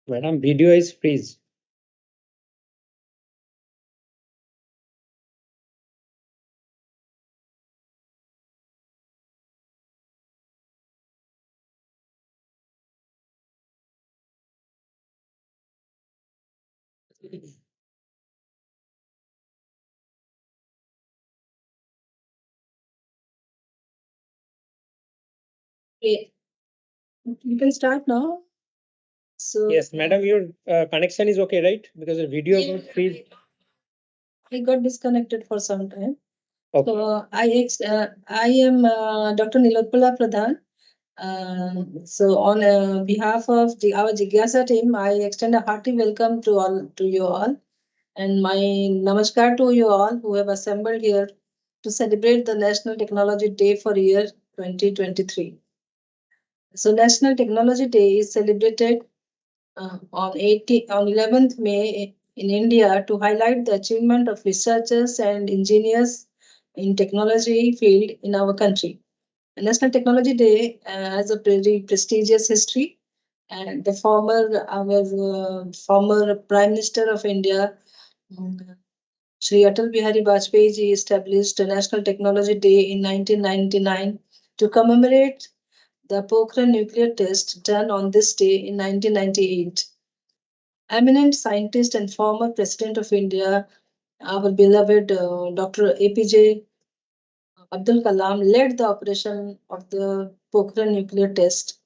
Madam, video is freeze. Okay, you can start now. So Yes, madam, your connection is okay, right? Because the video got freeze. I got disconnected for some time. Okay. So I am Dr. Nilotpala Pradhan. So on behalf of our Jigyasa team, I extend a hearty welcome to you all, and my namaskar to you all who have assembled here to celebrate the National Technology Day for year 2023. So National Technology Day is celebrated on 11th May in India to highlight the achievement of researchers and engineers in technology field in our country. National Technology Day has a very prestigious history, and our former Prime Minister of India, um, Shri Atal Bihari Vajpayee ji, established a National Technology Day in 1999 to commemorate the Pokhran nuclear test done on this day in 1998. Eminent scientist and former President of India, our beloved Dr. APJ Abdul Kalam, led the operation of the Pokhran nuclear test.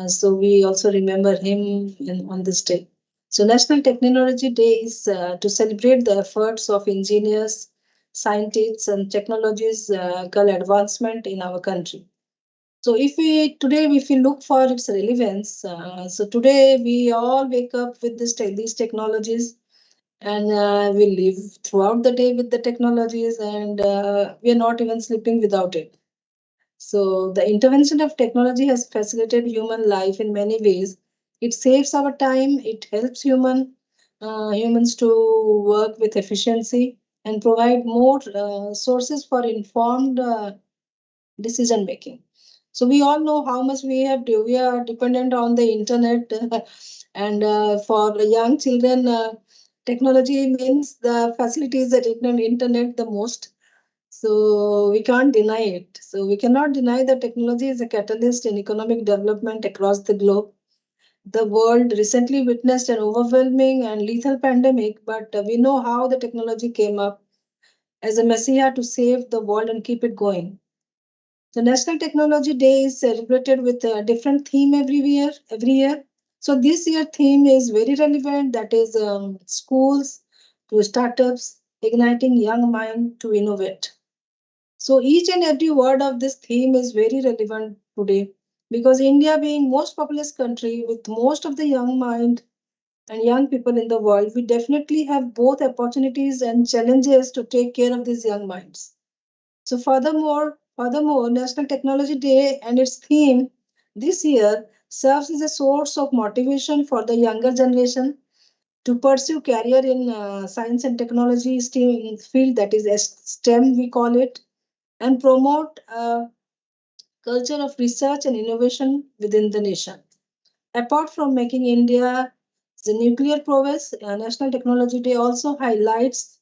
So we also remember him on this day. So National Technology Day is to celebrate the efforts of engineers, scientists, and technological advancement in our country. So if we look for its relevance, so today we all wake up with these technologies, and we live throughout the day with the technologies, and we are not even sleeping without it. So the intervention of technology has facilitated human life in many ways. It saves our time. It helps humans to work with efficiency and provide more sources for informed decision making. So we all know how much we are dependent on the internet, and for the young children, technology means the facilities that internet the most. So we can't deny it. So we cannot deny that technology is a catalyst in economic development across the globe. The world recently witnessed an overwhelming and lethal pandemic, but we know how the technology came up as a messiah to save the world and keep it going. The National Technology Day is celebrated with a different theme every year. Every year, so this year theme is very relevant. That is schools to startups, igniting young mind to innovate. So each and every word of this theme is very relevant today because India being most populous country with most of the young mind and young people in the world, we definitely have both opportunities and challenges to take care of these young minds. So furthermore, National Technology Day and its theme this year serves as a source of motivation for the younger generation to pursue career in science and technology STEM field, that is STEM we call it, and promote a culture of research and innovation within the nation. Apart from making India the nuclear prowess, National Technology Day also highlights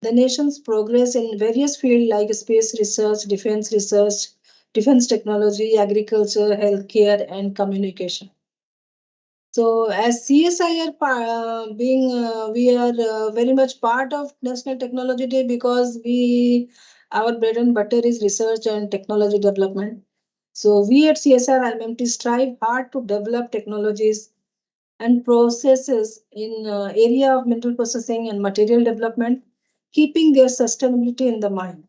the nation's progress in various fields like research, defense technology, agriculture, healthcare, and communication. So, as CSIR, we are very much part of National Technology Day because our bread and butter is research and technology development. So, we at CSIR-IMMT strive hard to develop technologies and processes in area of mineral processing and material development, keeping their sustainability in the mind.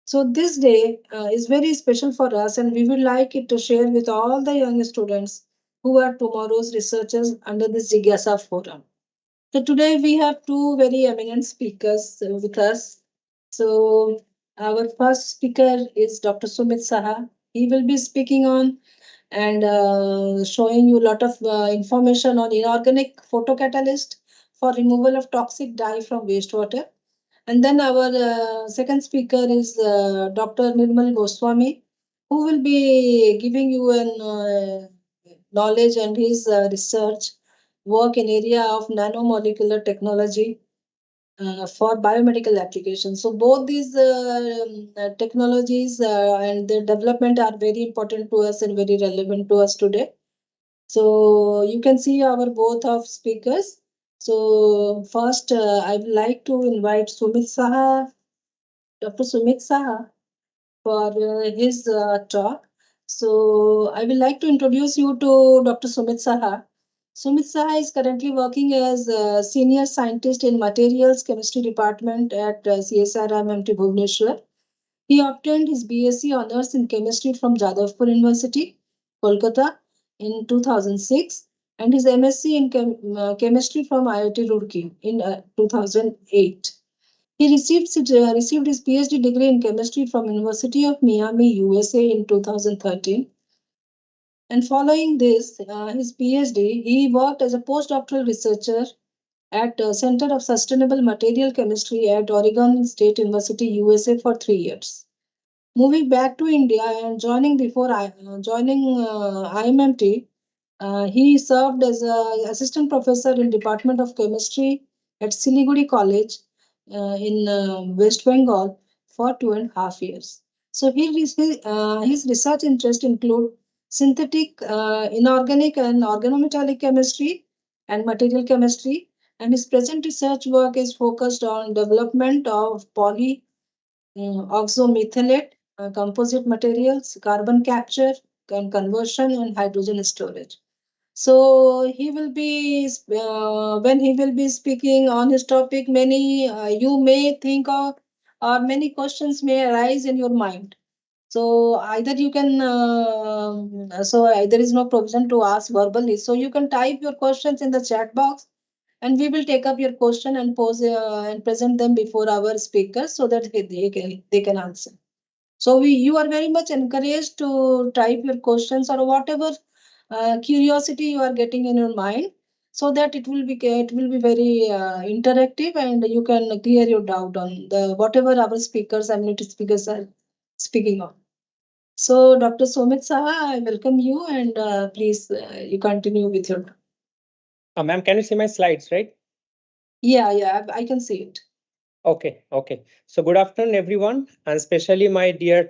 So this day is very special for us, and we would like it to share with all the young students who are tomorrow's researchers under this Jigyasa forum. So today we have two very eminent speakers with us. So our first speaker is Dr. Sumit Saha. He will be speaking on and showing you a lot of information on inorganic photocatalyst for removal of toxic dye from wastewater. And then our second speaker is Dr. Nirmal Goswami, who will be giving you an knowledge and his research work in area of nanomolecular technology for biomedical applications. So both these technologies and their development are very important to us and very relevant to us today. So you can see our both of speakers. So first, I would like to invite Sumit Saha, Dr. Sumit Saha, for his talk. So I would like to introduce you to Dr. Sumit Saha. Sumit Saha is currently working as a senior scientist in materials chemistry department at CSIR-IMMT Bhubaneswar. He obtained his BSc honors in chemistry from Jadavpur University, Kolkata in 2006 and his MSc in chemistry from IIT Roorkee in 2008. He received his PhD degree in chemistry from University of Miami, USA in 2013. And following this, his PhD, he worked as a postdoctoral researcher at Center of Sustainable Material Chemistry at Oregon State University, USA for 3 years. Moving back to India and joining IMMT, he served as an assistant professor in Department of Chemistry at Siliguri College in West Bengal for 2.5 years. So his research interests include synthetic, inorganic, and organometallic chemistry and material chemistry. And his present research work is focused on development of oxometallate, composite materials, carbon capture and conversion, and hydrogen storage. So he will be when he will be speaking on his topic. Many you may think of, or many questions may arise in your mind. So either you can, there is no provision to ask verbally. So you can type your questions in the chat box, and we will take up your question and pose and present them before our speakers so that they can answer. So you are very much encouraged to type your questions or whatever curiosity you are getting in your mind, so that it will be very interactive and you can clear your doubt on the whatever our speakers and native speakers are speaking on. So Dr. Somit Saha, I welcome you and please you continue with your. Ma'am, can you see my slides, right? Yeah, I can see it. Okay. So good afternoon, everyone, and especially my dear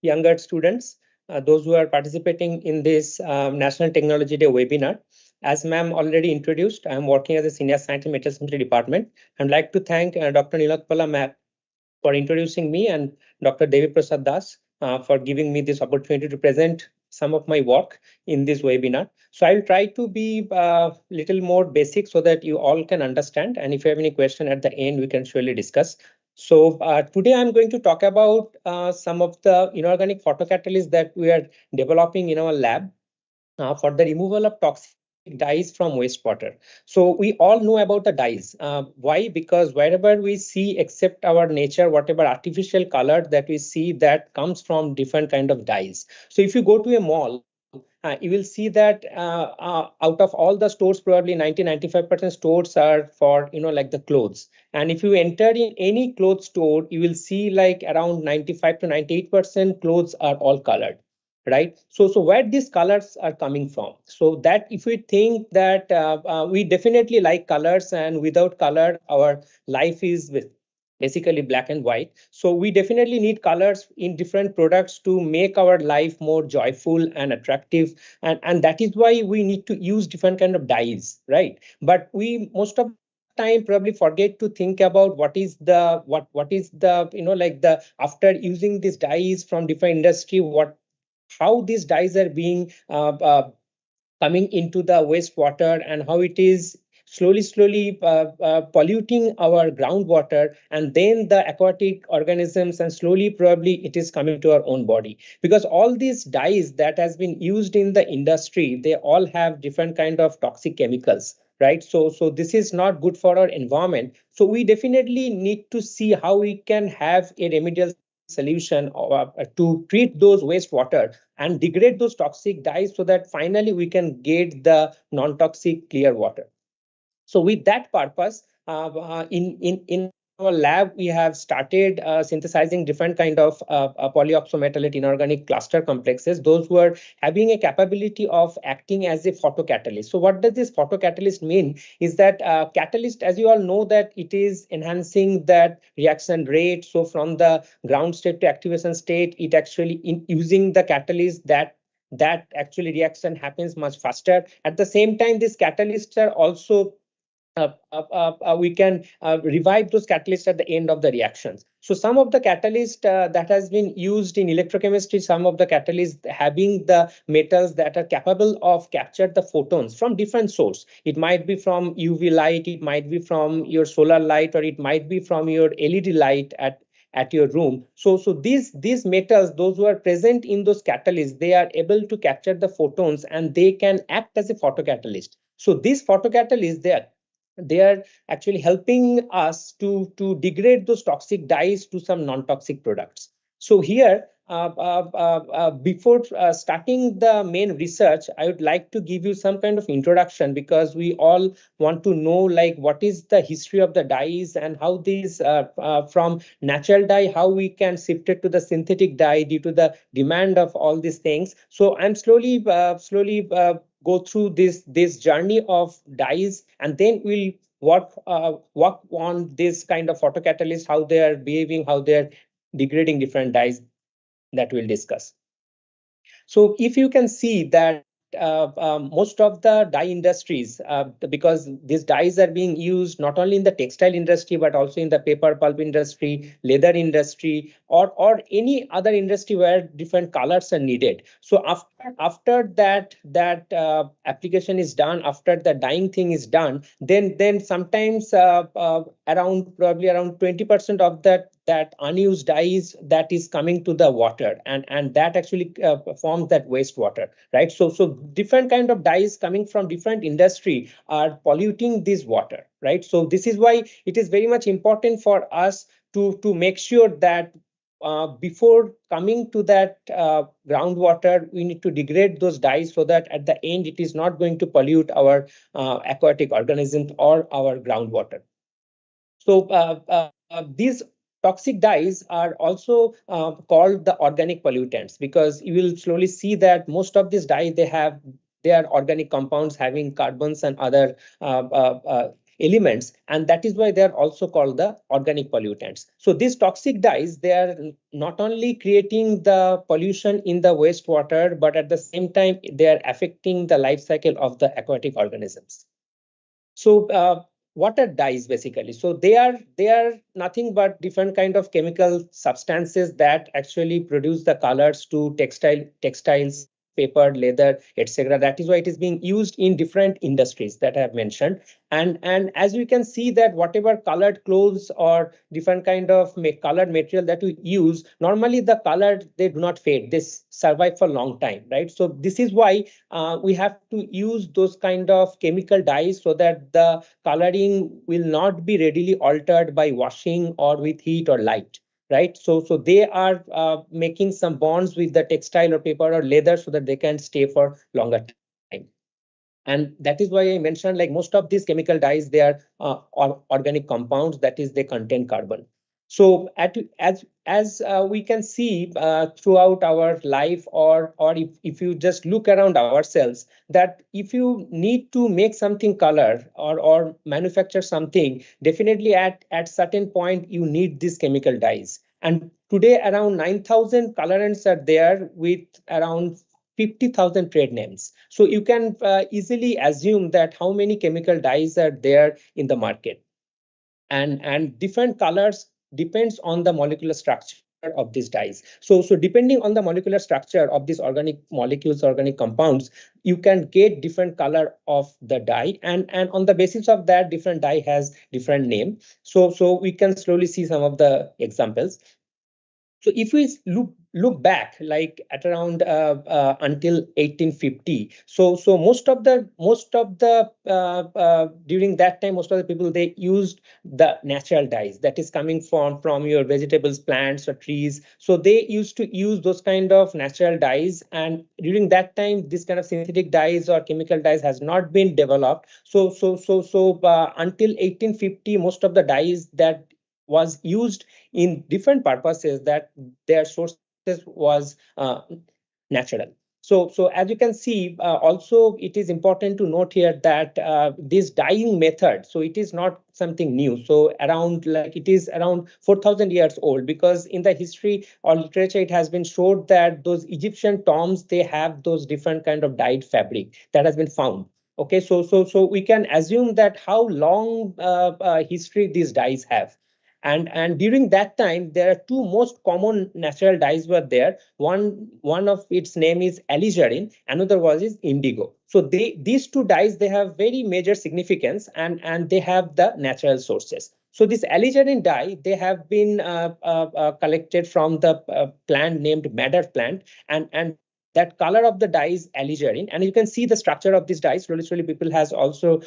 younger students, those who are participating in this National Technology Day webinar. As ma'am already introduced, I am working as a senior scientist in Materials Chemistry department. I'd like to thank Dr. Nilotpala ma'am for introducing me and Dr. Devi Prasad Das for giving me this opportunity to present some of my work in this webinar. So I'll try to be a little more basic so that you all can understand. And if you have any question at the end, we can surely discuss. So today I'm going to talk about some of the inorganic photocatalysts that we are developing in our lab for the removal of toxic dyes from wastewater. So we all know about the dyes. Why? Because wherever we see, except our nature, whatever artificial color that we see, that comes from different kind of dyes. So if you go to a mall, you will see that out of all the stores, probably 90-95% stores are for like the clothes. And if you enter in any clothes store, you will see like around 95 to 98% clothes are all colored, right? So where these colors are coming from? So that if we think that we definitely like colors, and without color our life is basically black and white. So we definitely need colors in different products to make our life more joyful and attractive, and that is why we need to use different kind of dyes, right? But we most of the time probably forget to think about what is the like the after using these dyes from different industry, what how these dyes are being coming into the wastewater, and how it is slowly polluting our groundwater, and then the aquatic organisms, and slowly probably it is coming to our own body. Because all these dyes that has been used in the industry, they all have different kind of toxic chemicals, right? So this is not good for our environment. So we definitely need to see how we can have a remedial solution to treat those wastewater and degrade those toxic dyes, so that finally we can get the non-toxic clear water. So with that purpose, in our our lab, we have started synthesizing different kind of polyoxometallate inorganic cluster complexes, those who are having a capability of acting as a photocatalyst. So what does this photocatalyst mean? Is that catalyst, as you all know, that it is enhancing that reaction rate. So from the ground state to activation state, it actually in using the catalyst that actually reaction happens much faster. At the same time, these catalysts are also we can revive those catalysts at the end of the reactions. So some of the catalyst that has been used in electrochemistry, some of the catalysts having the metals that are capable of capture the photons from different source. It might be from UV light, it might be from your solar light, or it might be from your LED light at your room. So these metals, those who are present in those catalysts, they are able to capture the photons and they can act as a photocatalyst. So these photocatalysts, they are actually helping us to degrade those toxic dyes to some non-toxic products. So here, before starting the main research, I would like to give you some kind of introduction, because we all want to know like what is the history of the dyes and how these from natural dye, how we can shift it to the synthetic dye due to the demand of all these things. So I'm slowly go through this journey of dyes, and then we'll work on this kind of photocatalysts, how they are behaving, how they are degrading different dyes, that we'll discuss. So if you can see that most of the dye industries, because these dyes are being used not only in the textile industry, but also in the paper pulp industry, leather industry, or any other industry where different colors are needed. So after that application is done, after the dyeing thing is done, then sometimes around probably around 20% of that unused dyes that is coming to the water, and that actually forms that wastewater, right? So different kind of dyes coming from different industry are polluting this water, right? So this is why it is very much important for us to make sure that before coming to that groundwater, we need to degrade those dyes, so that at the end it is not going to pollute our aquatic organisms or our groundwater. So these toxic dyes are also called the organic pollutants, because you will slowly see that most of these dyes, they are organic compounds having carbons and other elements, and that is why they are also called the organic pollutants. So these toxic dyes, they are not only creating the pollution in the wastewater, but at the same time they are affecting the life cycle of the aquatic organisms. So what are dyes basically? So they are nothing but different kind of chemical substances that actually produce the colors to textiles, paper, leather, etc. That is why it is being used in different industries that I have mentioned. And as you can see that whatever colored clothes or different kind of colored material that we use, normally the color, they do not fade. They survive for a long time, right? So this is why we have to use those kind of chemical dyes, so that the coloring will not be readily altered by washing or with heat or light, right? So they are making some bonds with the textile or paper or leather, so that they can stay for longer time. And that is why I mentioned, like, most of these chemical dyes, they are organic compounds, that is, they contain carbon. So as we can see throughout our life, or if you just look around ourselves, that if you need to make something color or manufacture something, definitely at certain point you need these chemical dyes. And today around 9,000 colorants are there, with around 50,000 trade names. So you can easily assume that how many chemical dyes are there in the market. And different colors depends on the molecular structure of these dyes. So depending on the molecular structure of these organic molecules, organic compounds, you can get different color of the dye, and on the basis of that, different dye has different name. So we can slowly see some of the examples. So if we look back, like at around until 1850, so most of the during that time, most of the people, they used the natural dyes that is coming from your vegetables, plants, or trees. So they used to use those kind of natural dyes, and during that time, this kind of synthetic dyes or chemical dyes has not been developed. So until 1850, most of the dyes that was used in different purposes, that their sources was natural. So as you can see, also it is important to note here that this dyeing method, so it is not something new. So around, like, it is around 4,000 years old, because in the history or literature it has been showed that those Egyptian tombs, they have those different kind of dyed fabric that has been found. Okay, so we can assume that how long history these dyes have. And during that time, there are two most common natural dyes were there. One of its name is alizarin, another was is indigo. So these two dyes, they have very major significance, and they have the natural sources. So this alizarin dye, they have been collected from the plant named madder plant, and that color of the dye is alizarin, and you can see the structure of this dye. Slowly people has also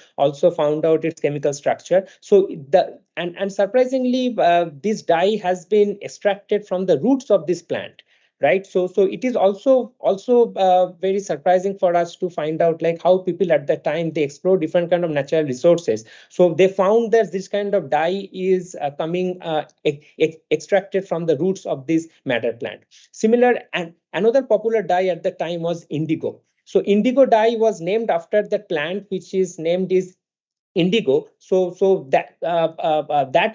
found out its chemical structure. So the and surprisingly, this dye has been extracted from the roots of this plant, right? So it is also very surprising for us to find out, like, how people at that time, they explore different kind of natural resources. So they found that this kind of dye is coming extracted from the roots of this madder plant. Similar, and another popular dye at the time was indigo. So indigo dye was named after the plant, which is named is indigo. So that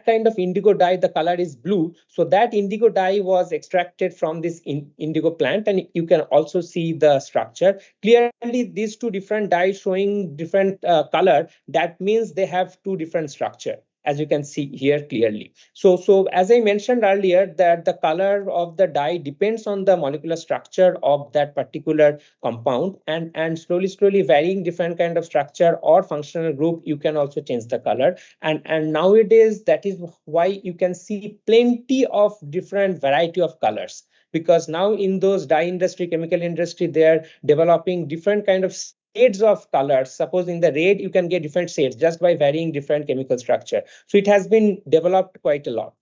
kind of indigo dye, the color is blue. So that indigo dye was extracted from this indigo plant, and you can also see the structure clearly. These two different dyes showing different color, that means they have two different structure, as you can see here clearly. So as I mentioned earlier, that the color of the dye depends on the molecular structure of that particular compound, and slowly varying different kind of structure or functional group, you can also change the color. And nowadays, that is why you can see plenty of different variety of colors, because now in those dye industry, chemical industry, they are developing different kind of shades of colors. Suppose in the red, you can get different shades just by varying different chemical structure. So it has been developed quite a lot.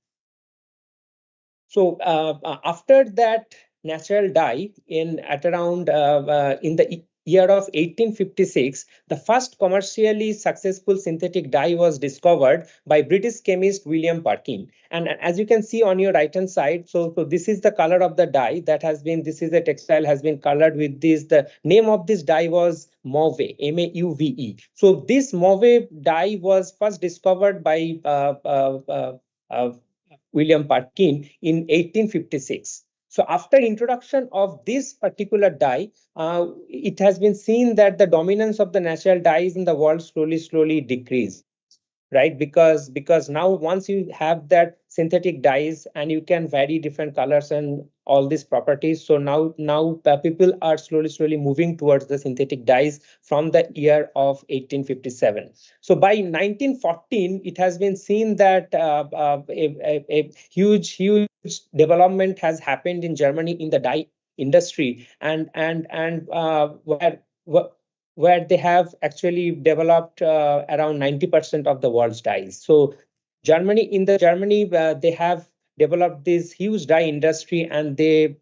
So after that natural dye, in at around in the year of 1856, the first commercially successful synthetic dye was discovered by British chemist William Parkin. And as you can see on your right hand side, so this is the color of the dye that has been. This is a textile has been colored with this. The name of this dye was mauve, MAUVE. So this mauve dye was first discovered by uh, William Parkin in 1856. So after introduction of this particular dye, it has been seen that the dominance of the natural dyes in the world slowly decreased, right? Because now once you have that synthetic dyes, and you can vary different colors and all these properties, so now people are slowly moving towards the synthetic dyes from the year of 1857. So by 1914, it has been seen that a huge development has happened in Germany in the dye industry, and where they have actually developed around 90% of the world's dyes. So Germany, they have developed this huge dye industry, and they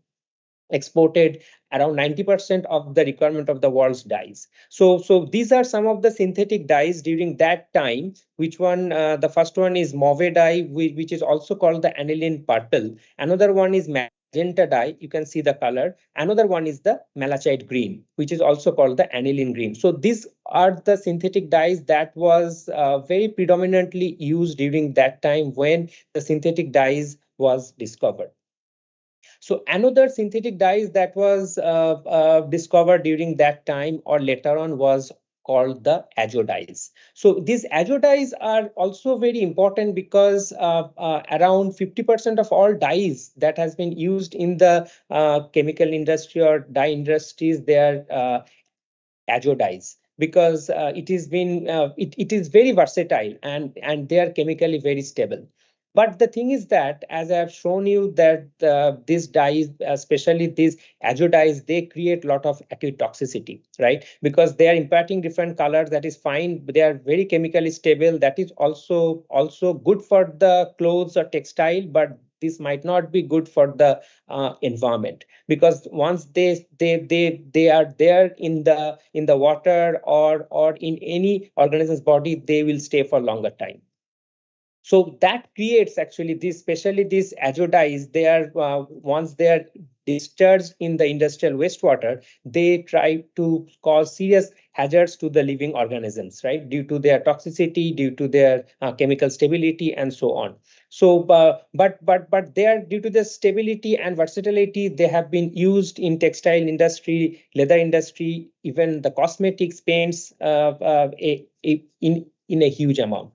exported around 90% of the requirement of the world's dyes. So these are some of the synthetic dyes during that time. Which one? The first one is mauve dye, which is also called the aniline purple. Another one is magenta dye. You can see the color. Another one is the malachite green, which is also called the aniline green. So these are the synthetic dyes that was very predominantly used during that time when the synthetic dyes was discovered. So another synthetic dyes that was discovered during that time or later on was called the azo dyes. So these azo dyes are also very important because around 50% of all dyes that has been used in the chemical industry or dye industries, they are azo dyes, because it is very versatile, and they are chemically very stable. But the thing is that, as I have shown you, that these dyes, especially these azo dyes, they create a lot of acute toxicity, right? Because they are imparting different colors. That is fine. They are very chemically stable. That is also good for the clothes or textile, but this might not be good for the environment, because once they are there in the water or in any organism's body, they will stay for longer time. So that creates actually this, especially these azodyes, they are once they are discharged in the industrial wastewater, they try to cause serious hazards to the living organisms, right? Due to their toxicity, due to their chemical stability, and so on. So, but they are, due to the stability and versatility, they have been used in textile industry, leather industry, even the cosmetics, paints, in a huge amount.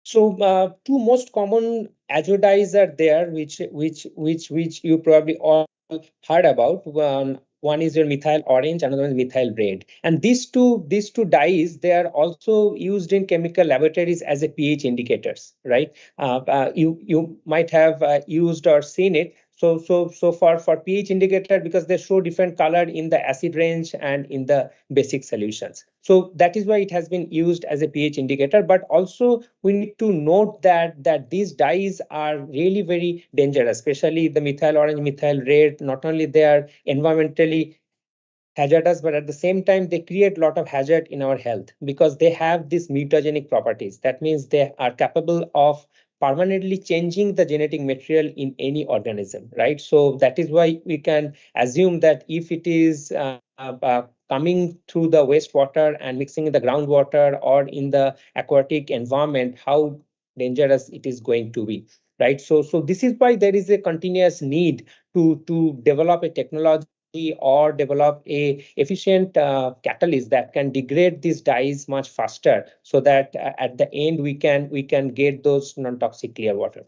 So two most common azodyes are there, which you probably all heard about. One is your methyl orange, another one is methyl red. And these two dyes, they are also used in chemical laboratories as a pH indicators, right? You might have used or seen it. So for pH indicator, because they show different color in the acid range and in the basic solutions. So that is why it has been used as a pH indicator. But also we need to note that these dyes are really very dangerous, especially the methyl orange, methyl red. Not only they are environmentally hazardous, but at the same time they create a lot of hazard in our health, because they have these mutagenic properties. That means they are capable of permanently changing the genetic material in any organism, right? So that is why we can assume that if it is coming through the wastewater and mixing in the groundwater or in the aquatic environment, how dangerous it is going to be, right? So this is why there is a continuous need to develop a technology or develop a efficient catalyst that can degrade these dyes much faster, so that at the end we can get those non-toxic clear water.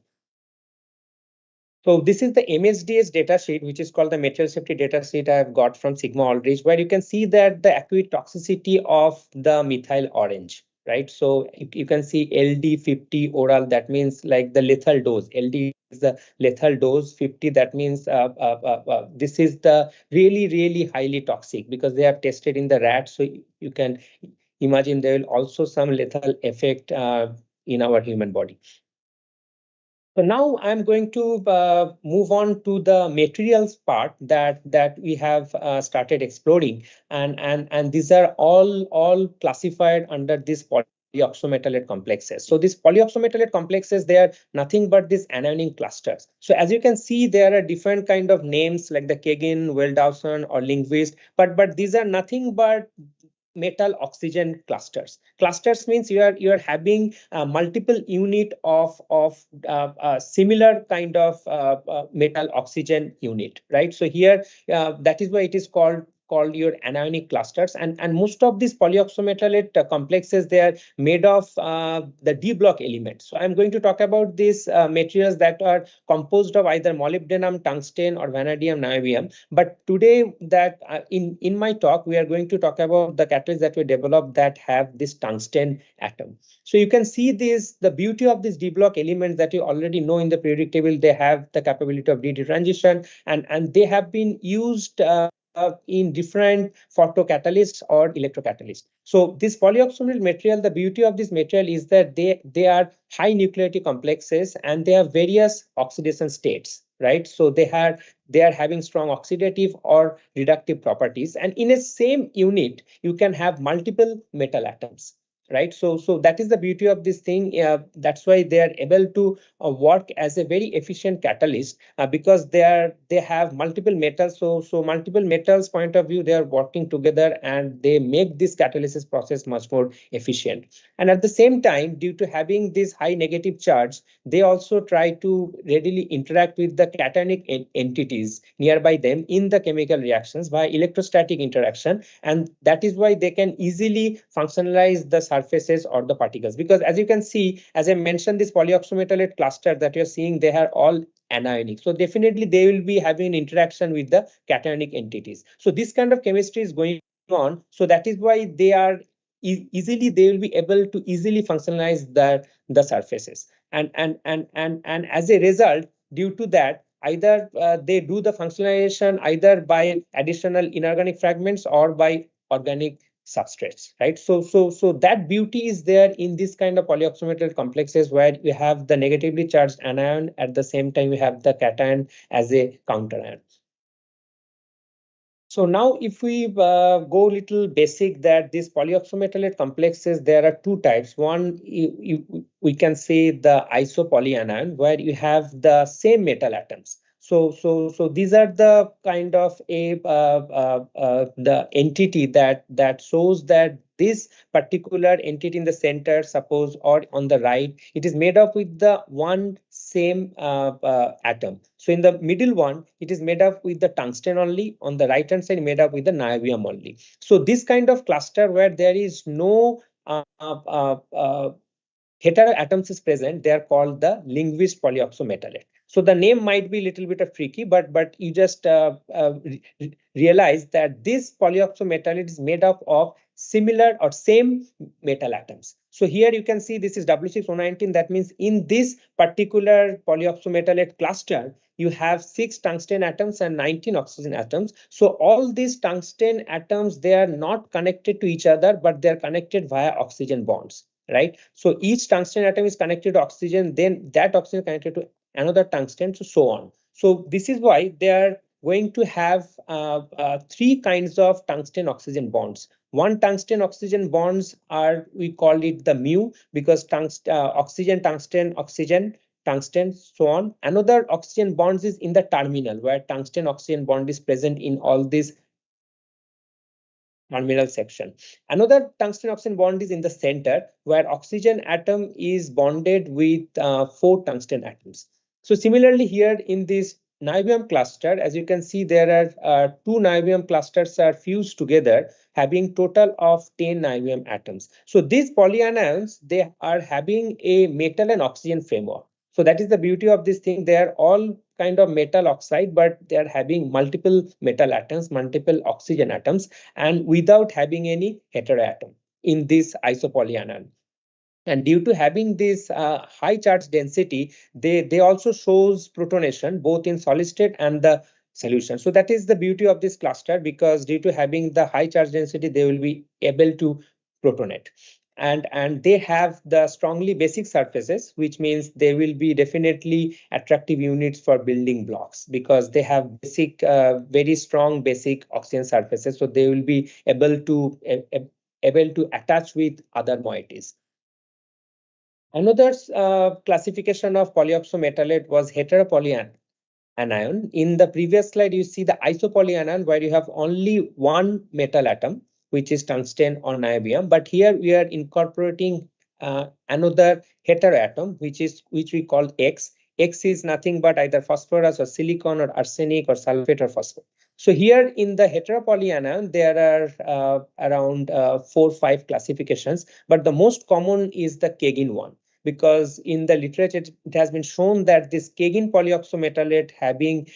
So this is the MSDS data sheet, which is called the material safety data sheet I have got from Sigma Aldrich, where you can see that the acute toxicity of the methyl orange, right? So you can see LD50 oral, that means like the lethal dose. LD is the lethal dose, 50, that means this is the really highly toxic, because they have tested in the rat. So you can imagine there will also some lethal effect in our human body. So now I'm going to move on to the materials part that we have started exploring, and these are all classified under this polyoxometalate complexes. So these polyoxometalate complexes, they are nothing but these anionic clusters. So as you can see, there are different kind of names like the Kagan, Weldhausen, or Lindqvist, but these are nothing but metal oxygen clusters. Clusters means you are having multiple unit of similar kind of metal oxygen unit, right? So here that is why it is called your anionic clusters, and most of these polyoxometalate complexes, they are made of the d block elements. So I'm going to talk about these materials that are composed of either molybdenum, tungsten, or vanadium, niobium. But today, that in my talk, we are going to talk about the catalysts that we develop that have this tungsten atom. So you can see this, the beauty of these d block elements that you already know in the periodic table. They have the capability of d transition, and they have been used in different photocatalysts or electrocatalysts. So this polyoxymetal material, the beauty of this material is that they are high nuclearity complexes, and they have various oxidation states, right? So they are having strong oxidative or reductive properties, and in a same unit you can have multiple metal atoms, right? So that is the beauty of this thing. That's why they are able to work as a very efficient catalyst, because they have multiple metals. So multiple metals point of view, they are working together, and they make this catalysis process much more efficient. And at the same time, due to having this high negative charge, they also try to readily interact with the cationic entities nearby them in the chemical reactions by electrostatic interaction, and that is why they can easily functionalize the surfaces or the particles. Because as you can see, as I mentioned, this polyoxometalate cluster that you're seeing, they are all anionic. So definitely they will be having an interaction with the cationic entities. So this kind of chemistry is going on. So that is why they are easily, they will be able to easily functionalize the surfaces. And as a result, due to that, either they do the functionalization either by additional inorganic fragments or by organic substrates, right? So that beauty is there in this kind of polyoxometal complexes, where you have the negatively charged anion, at the same time you have the cation as a counter ion. So now if we go little basic, that these polyoxometallic complexes, there are two types. One, we can say the isopolyanion, where you have the same metal atoms. So these are the kind of the entity that shows that this particular entity in the center, suppose, or on the right, it is made up with the one same atom. So in the middle one, it is made up with the tungsten only. On the right hand side, made up with the niobium only. So this kind of cluster where there is no heteroatoms is present, they are called the linguist polyoxometallate. So the name might be a little bit of tricky, but you just realize that this polyoxometallate is made up of similar or same metal atoms. So here you can see this is W6O19. That means in this particular polyoxometallate cluster, you have 6 tungsten atoms and 19 oxygen atoms. So all these tungsten atoms, they are not connected to each other, but they are connected via oxygen bonds, right? So each tungsten atom is connected to oxygen, then that oxygen is connected to another tungsten, so on. So this is why they are going to have three kinds of tungsten oxygen bonds. One tungsten oxygen bonds are, we call it the mu, because oxygen, tungsten, oxygen, tungsten, so on. Another oxygen bonds is in the terminal, where tungsten oxygen bond is present in all these terminal section. Another tungsten oxygen bond is in the center, where oxygen atom is bonded with 4 tungsten atoms. So similarly here in this niobium cluster, as you can see, there are 2 niobium clusters are fused together, having total of 10 niobium atoms. So these polyanions, they are having a metal and oxygen framework. So that is the beauty of this thing. They are all kind of metal oxide, but they are having multiple metal atoms, multiple oxygen atoms, and without having any heteroatom in this isopolyanion. And due to having this high charge density, they also shows protonation both in solid state and the solution. So that is the beauty of this cluster, because due to having the high charge density, they will be able to protonate. And they have the strongly basic surfaces, which means they will be definitely attractive units for building blocks, because they have basic very strong basic oxygen surfaces. So they will be able to attach with other moieties. Another classification of polyoxometallate was heteropolyanion. In the previous slide, you see the isopolyanion, where you have only one metal atom, which is tungsten or niobium. But here we are incorporating another heteroatom, which we call X. X is nothing but either phosphorus or silicon or arsenic or sulfate or phosphate. So here in the heteropolyanion, there are around 4-5 classifications, but the most common is the Kegin one, because in the literature it has been shown that this Kegin polyoxometallate having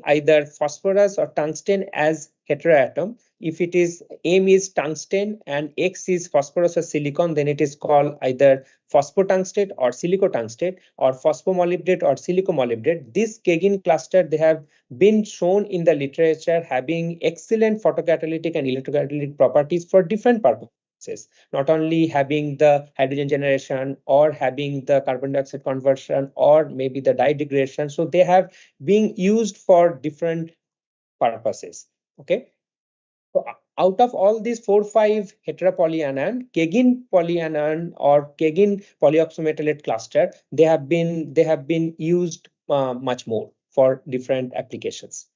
either phosphorus or tungsten as heteroatom. If it is M is tungsten and X is phosphorus or silicon, then it is called either phosphotungstate or silicotungstate, or phosphomolybdate or silicomolybdate. This Kegin cluster, they have been shown in the literature having excellent photocatalytic and electrocatalytic properties for different purposes, not only having the hydrogen generation or having the carbon dioxide conversion or maybe the dye degradation. So they have been used for different purposes. Okay. So out of all these 4-5 heteropolyanion, Kegin polyanion or Kegin polyoxometallate cluster, they have been used much more for different applications.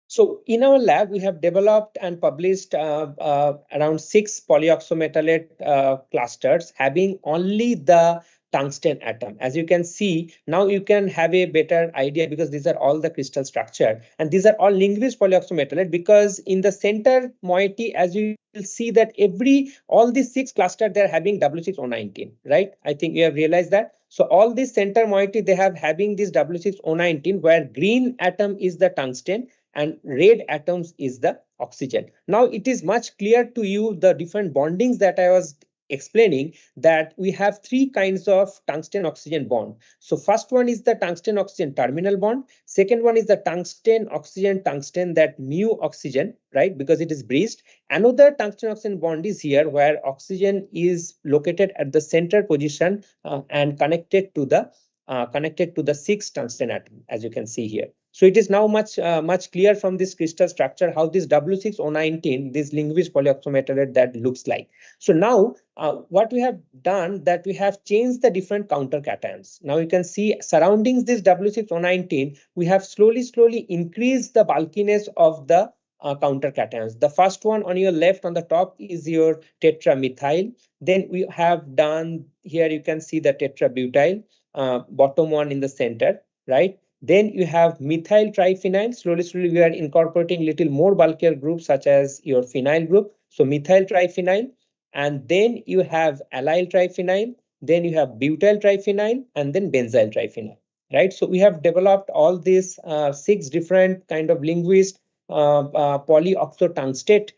So in our lab, we have developed and published around 6 polyoxometallate clusters having only the tungsten atom. As you can see, now you can have a better idea, because these are all the crystal structure, and these are all linguist polyoxometallate, because in the center moiety, as you will see that all these 6 clusters, they're having W6O19, right? I think you have realized that. So all these center moiety, they have having this W6O19, where green atom is the tungsten and red atoms is the oxygen. Now it is much clear to you the different bondings that I was explaining, that we have 3 kinds of tungsten oxygen bond. So first one is the tungsten oxygen terminal bond. Second one is the tungsten oxygen tungsten, that mu oxygen, right? Because it is breached. Another tungsten oxygen bond is here, where oxygen is located at the center position and connected to the 6 tungsten atom, as you can see here. So it is now much clear from this crystal structure how this W6O19, this linguist polyoxymetalate, that looks like. So now what we have done, that we have changed the different counter cations. Now you can see surrounding this W6O19, we have slowly increased the bulkiness of the counter cations. The first one on your left on the top is your tetramethyl. Then we have done here, you can see the tetrabutyl, bottom one in the center, right? Then you have methyl triphenyl. Slowly we are incorporating little more bulkier groups such as your phenyl group. So methyl triphenyl, and then you have allyl triphenyl, then you have butyl triphenyl, and then benzyl triphenyl, right? So we have developed all these 6 different kind of linguist polyoxotungstate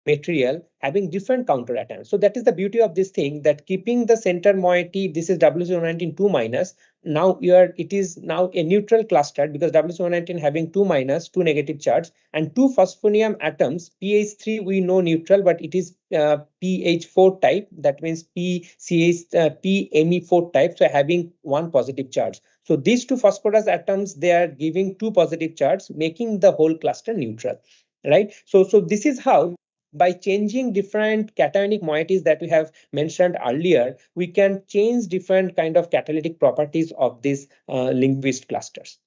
material having different counter atoms. So that is the beauty of this thing, that keeping the center moiety, this is W019 2 minus. Now it is now a neutral cluster, because W019 having 2 minus, 2 negative charge, and 2 phosphonium atoms. pH3 we know neutral, but it is pH4 type. That means PMe4 type, so having 1 positive charge. So these 2 phosphorus atoms, they are giving 2 positive charge, making the whole cluster neutral, right? So this is how, by changing different cationic moieties that we have mentioned earlier, we can change different kind of catalytic properties of these linguist clusters.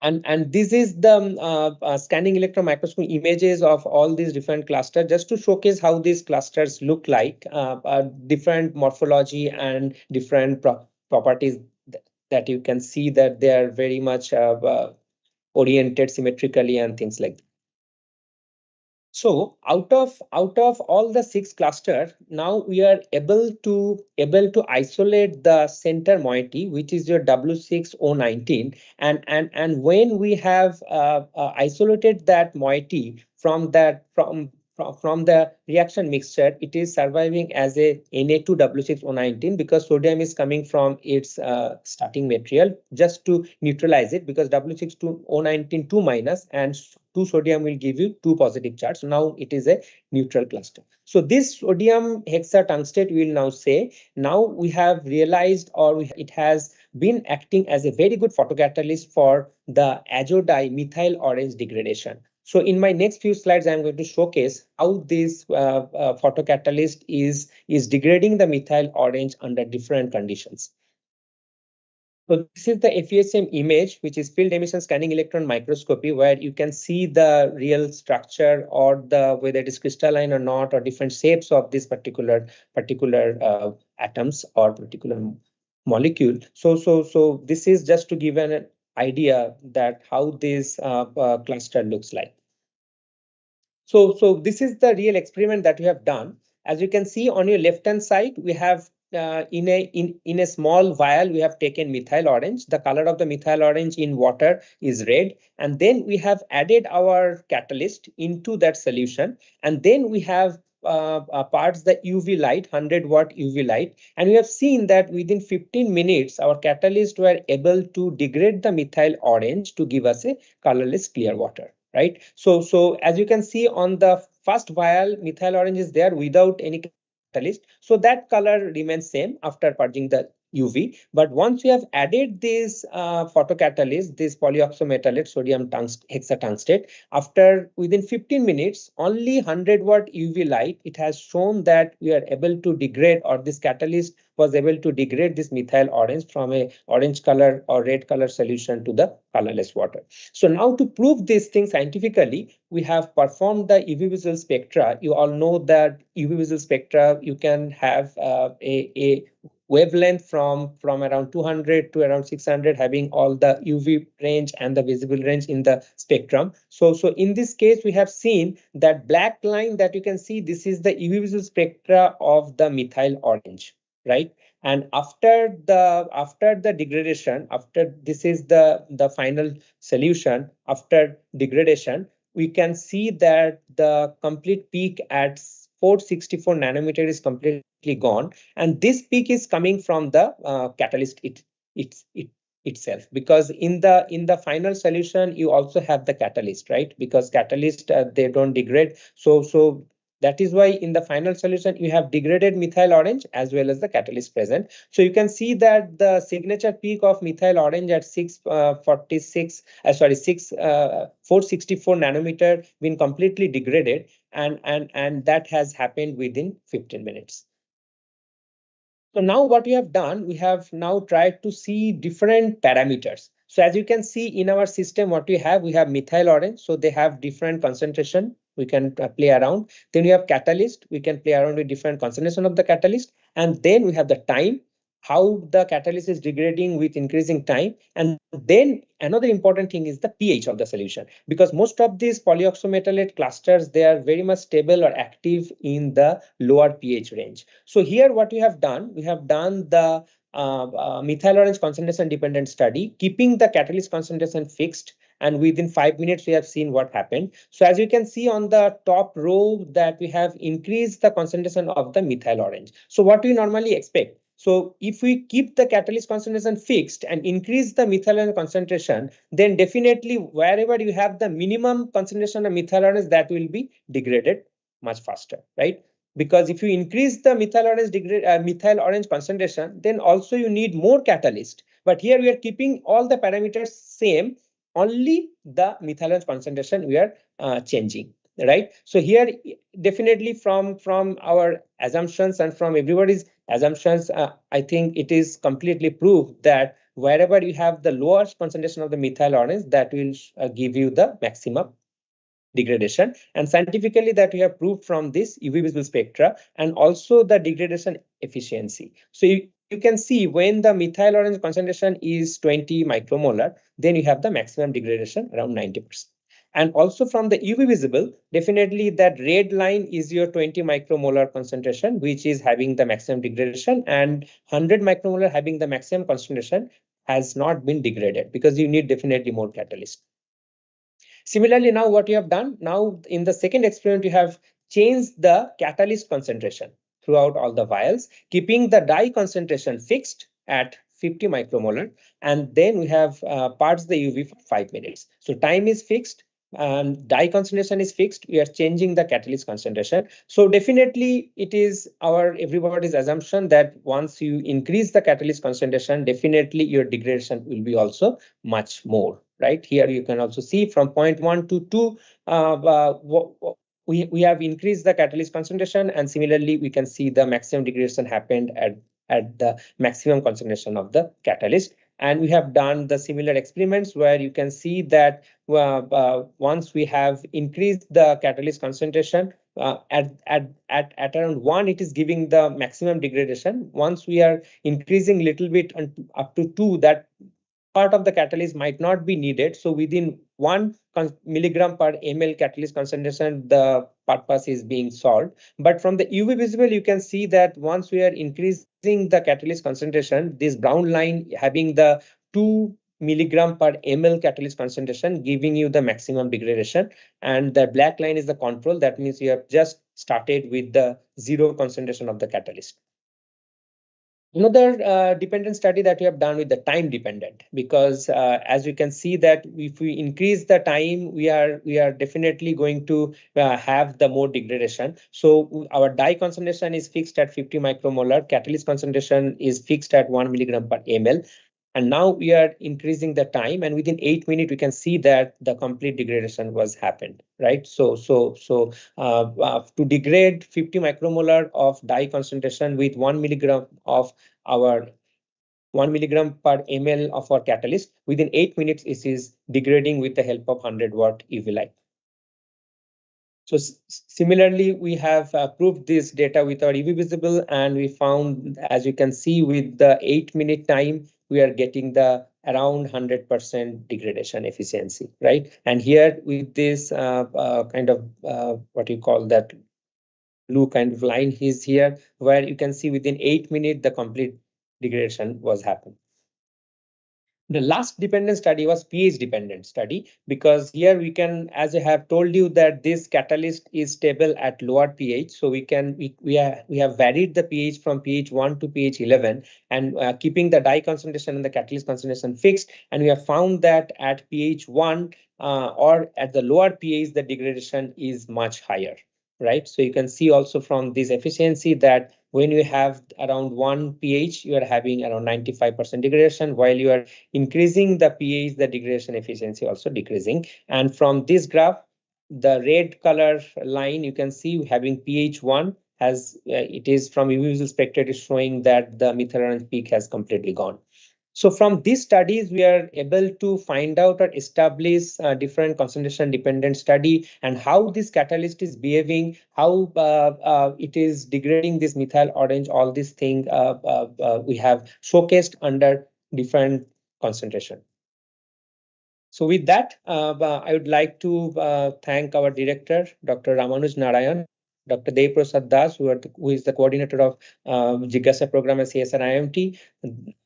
And this is the scanning electron microscope images of all these different clusters, just to showcase how these clusters look like, different morphology and different properties, that you can see that they are very much oriented symmetrically and things like that. So out of all the 6 clusters, now we are able to isolate the center moiety, which is your W6O19, and when we have isolated that moiety from the reaction mixture, it is surviving as a Na2W6O19, because sodium is coming from its starting material, just to neutralize it, because W6O19 2 minus and 2 sodium will give you 2 positive charge. So now it is a neutral cluster. So this sodium hexatungstate, we will now say, now we have realized, or it has been acting as a very good photocatalyst for the azodimethyl orange degradation. So in my next few slides, I'm going to showcase how this photocatalyst is degrading the methyl orange under different conditions. So this is the FESM image, which is field emission scanning electron microscopy, where you can see the real structure, or the whether it is crystalline or not, or different shapes of this particular atoms or particular molecule. So this is just to give an idea that how this cluster looks like. So this is the real experiment that we have done. As you can see on your left hand side, we have in a small vial, we have taken methyl orange. The color of the methyl orange in water is red, and then we have added our catalyst into that solution, and then we have parts the UV light, 100-watt UV light, and we have seen that within 15 minutes our catalyst were able to degrade the methyl orange to give us a colorless clear water, right? So as you can see on the first vial, methyl orange is there without any catalyst, so that color remains same after purging the UV. But once we have added this photocatalyst, this polyoxymetalate sodium hexatungstate, after within 15 minutes, only 100-watt UV light, it has shown that we are able to degrade, or this catalyst was able to degrade this methyl orange from a orange color or red color solution to the colorless water. So now, to prove this thing scientifically, we have performed the UV visual spectra. You all know that UV visual spectra, you can have a wavelength from around 200 to around 600, having all the UV range and the visible range in the spectrum. So in this case, we have seen that black line that you can see, this is the UV visual spectra of the methyl orange, right? And after the degradation, after this is the final solution, after degradation, we can see that the complete peak at 464 nanometer is completely gone, and this peak is coming from the catalyst itself, because in the final solution you also have the catalyst, right? Because catalyst, they don't degrade, so That is why in the final solution, you have degraded methyl orange as well as the catalyst present. So you can see that the signature peak of methyl orange at 464 nanometer been completely degraded, and that has happened within 15 minutes. So now what we have done, we have now tried to see different parameters. So as you can see in our system, what we have methyl orange. So they have different concentration. We can play around. Then we have catalyst. We can play around with different concentration of the catalyst. And then we have the time, how the catalyst is degrading with increasing time. And then another important thing is the pH of the solution, because most of these polyoxometallate clusters, they are very much stable or active in the lower pH range. So here what we have done the methyl orange concentration dependent study, keeping the catalyst concentration fixed, and within 5 minutes we have seen what happened. So as you can see on the top row, that we have increased the concentration of the methyl orange. So what we normally expect, so if we keep the catalyst concentration fixed and increase the methyl orange concentration, then definitely wherever you have the minimum concentration of methyl orange, that will be degraded much faster, right? Because if you increase the methyl orange concentration, then also you need more catalyst. But here we are keeping all the parameters same, only the methyl orange concentration we are changing, right? So here definitely from our assumptions and from everybody's assumptions, I think it is completely proved that wherever you have the lowest concentration of the methyl orange, that will give you the maximum degradation. And scientifically, that we have proved from this UV visible spectra and also the degradation efficiency. So you can see when the methyl orange concentration is 20 micromolar, then you have the maximum degradation around 90%. And also from the UV visible, definitely that red line is your 20 micromolar concentration, which is having the maximum degradation, and 100 micromolar having the maximum concentration has not been degraded, because you need definitely more catalyst. Similarly, now what you have done, now in the second experiment, you have changed the catalyst concentration throughout all the vials, keeping the dye concentration fixed at 50 micromolar, and then we have parts the UV for 5 minutes. So time is fixed, dye concentration is fixed, we are changing the catalyst concentration. So definitely it is our everybody's assumption that once you increase the catalyst concentration, definitely your degradation will be also much more, right? Here you can also see from 0.1 to 2, we have increased the catalyst concentration, and similarly we can see the maximum degradation happened at the maximum concentration of the catalyst. And we have done the similar experiments where you can see that once we have increased the catalyst concentration at around 1, it is giving the maximum degradation. Once we are increasing little bit up to 2, that part of the catalyst might not be needed. So within 1 milligram per ml catalyst concentration, the purpose is being solved. But from the UV visible, you can see that once we are increasing the catalyst concentration, this brown line having the 2 milligram per ml catalyst concentration giving you the maximum degradation, and the black line is the control. That means you have just started with the 0 concentration of the catalyst. Another dependent study that we have done with the time dependent, because as you can see that if we increase the time, we are definitely going to have the more degradation. So our dye concentration is fixed at 50 micromolar, catalyst concentration is fixed at 1 milligram per ml. And now we are increasing the time, and within 8 minutes, we can see that the complete degradation was happened, right? So to degrade 50 micromolar of dye concentration with 1 milligram of our 1 milligram per ml of our catalyst, within 8 minutes, it is degrading with the help of 100-watt UV light. So similarly, we have proved this data with our UV visible, and we found, as you can see, with the 8-minute time, we are getting the around 100% degradation efficiency, right? And here with this kind of what you call that blue kind of line is here, where you can see within 8 minutes, the complete degradation was happening. The last dependent study was pH dependent study, because here we can, as I have told you, that this catalyst is stable at lower pH. So we have varied the pH from pH 1 to pH 11, and keeping the dye concentration and the catalyst concentration fixed. And we have found that at pH 1 or at the lower pH, the degradation is much higher. right? So you can see also from this efficiency that when you have around 1 pH, you are having around 95% degradation. While you are increasing the pH, the degradation efficiency also decreasing. And from this graph, the red color line, you can see having pH 1 has it is from UV visual spectra, is showing that the methyl orange peak has completely gone. So from these studies, we are able to find out or establish different concentration dependent study and how this catalyst is behaving, how it is degrading this methyl orange, all these things we have showcased under different concentration. So with that, I would like to thank our director, Dr. Ramanuj Narayan, Dr. Dev Prasad Das, who is the coordinator of Jigyasa program at CSIR-IMMT,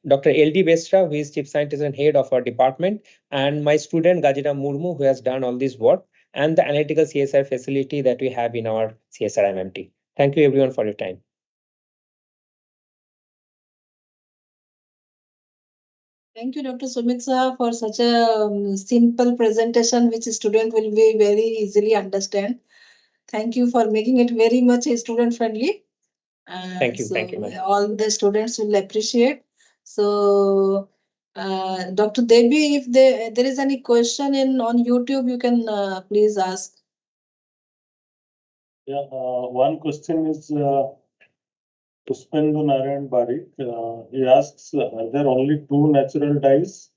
Dr. L.D. Besra, who is chief scientist and head of our department, and my student Gajira Murmu, who has done all this work, and the analytical CSR facility that we have in our CSIR-IMMT. Thank you everyone for your time. Thank you, Dr. Sumitsa, for such a simple presentation which a student will be very easily understand. Thank you for making it very much student friendly. Thank you. So Thank you, ma'am. all the students will appreciate. So, Dr. Devi, if there is any question on YouTube, you can please ask. Yeah, one question is Puspendu Narayan Barik. He asks, are there only two natural dyes?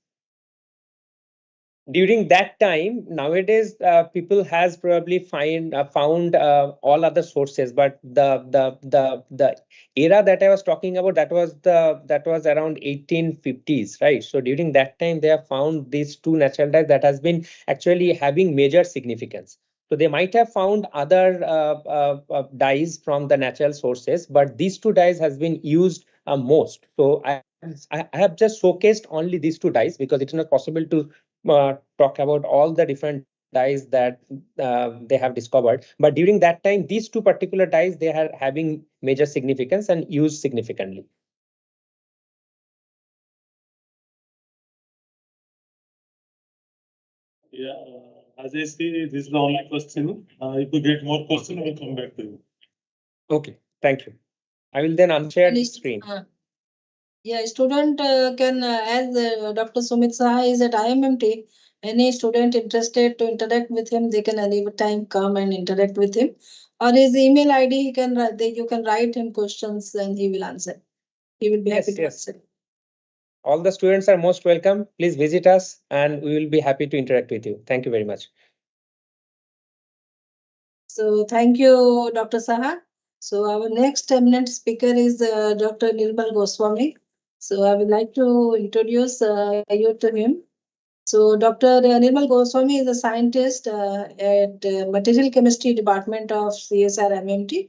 During that time, nowadays people has probably found all other sources, but the era that I was talking about, that was around 1850s, right? So during that time they have found these two natural dyes that has been actually having major significance. So they might have found other dyes from the natural sources, but these two dyes has been used most. So I have just showcased only these two dyes because it is not possible to talk about all the different dyes that they have discovered. But during that time, these two particular dyes, they are having major significance and used significantly. Yeah, as I see, this is the only question. If you get more questions, we'll come back to you. Okay, thank you. I will then unshare the screen. Yeah, student can, as Dr. Sumit Saha is at IMMT, any student interested to interact with him, they can any time come and interact with him. Or his email ID, you can write him questions and he will answer. He will be happy to answer. All the students are most welcome. Please visit us and we will be happy to interact with you. Thank you very much. So thank you, Dr. Saha. So our next eminent speaker is Dr. Nirmal Goswami. So I would like to introduce you to him. So Dr. Nirmal Goswami is a scientist at Material Chemistry Department of CSIR-IMMT.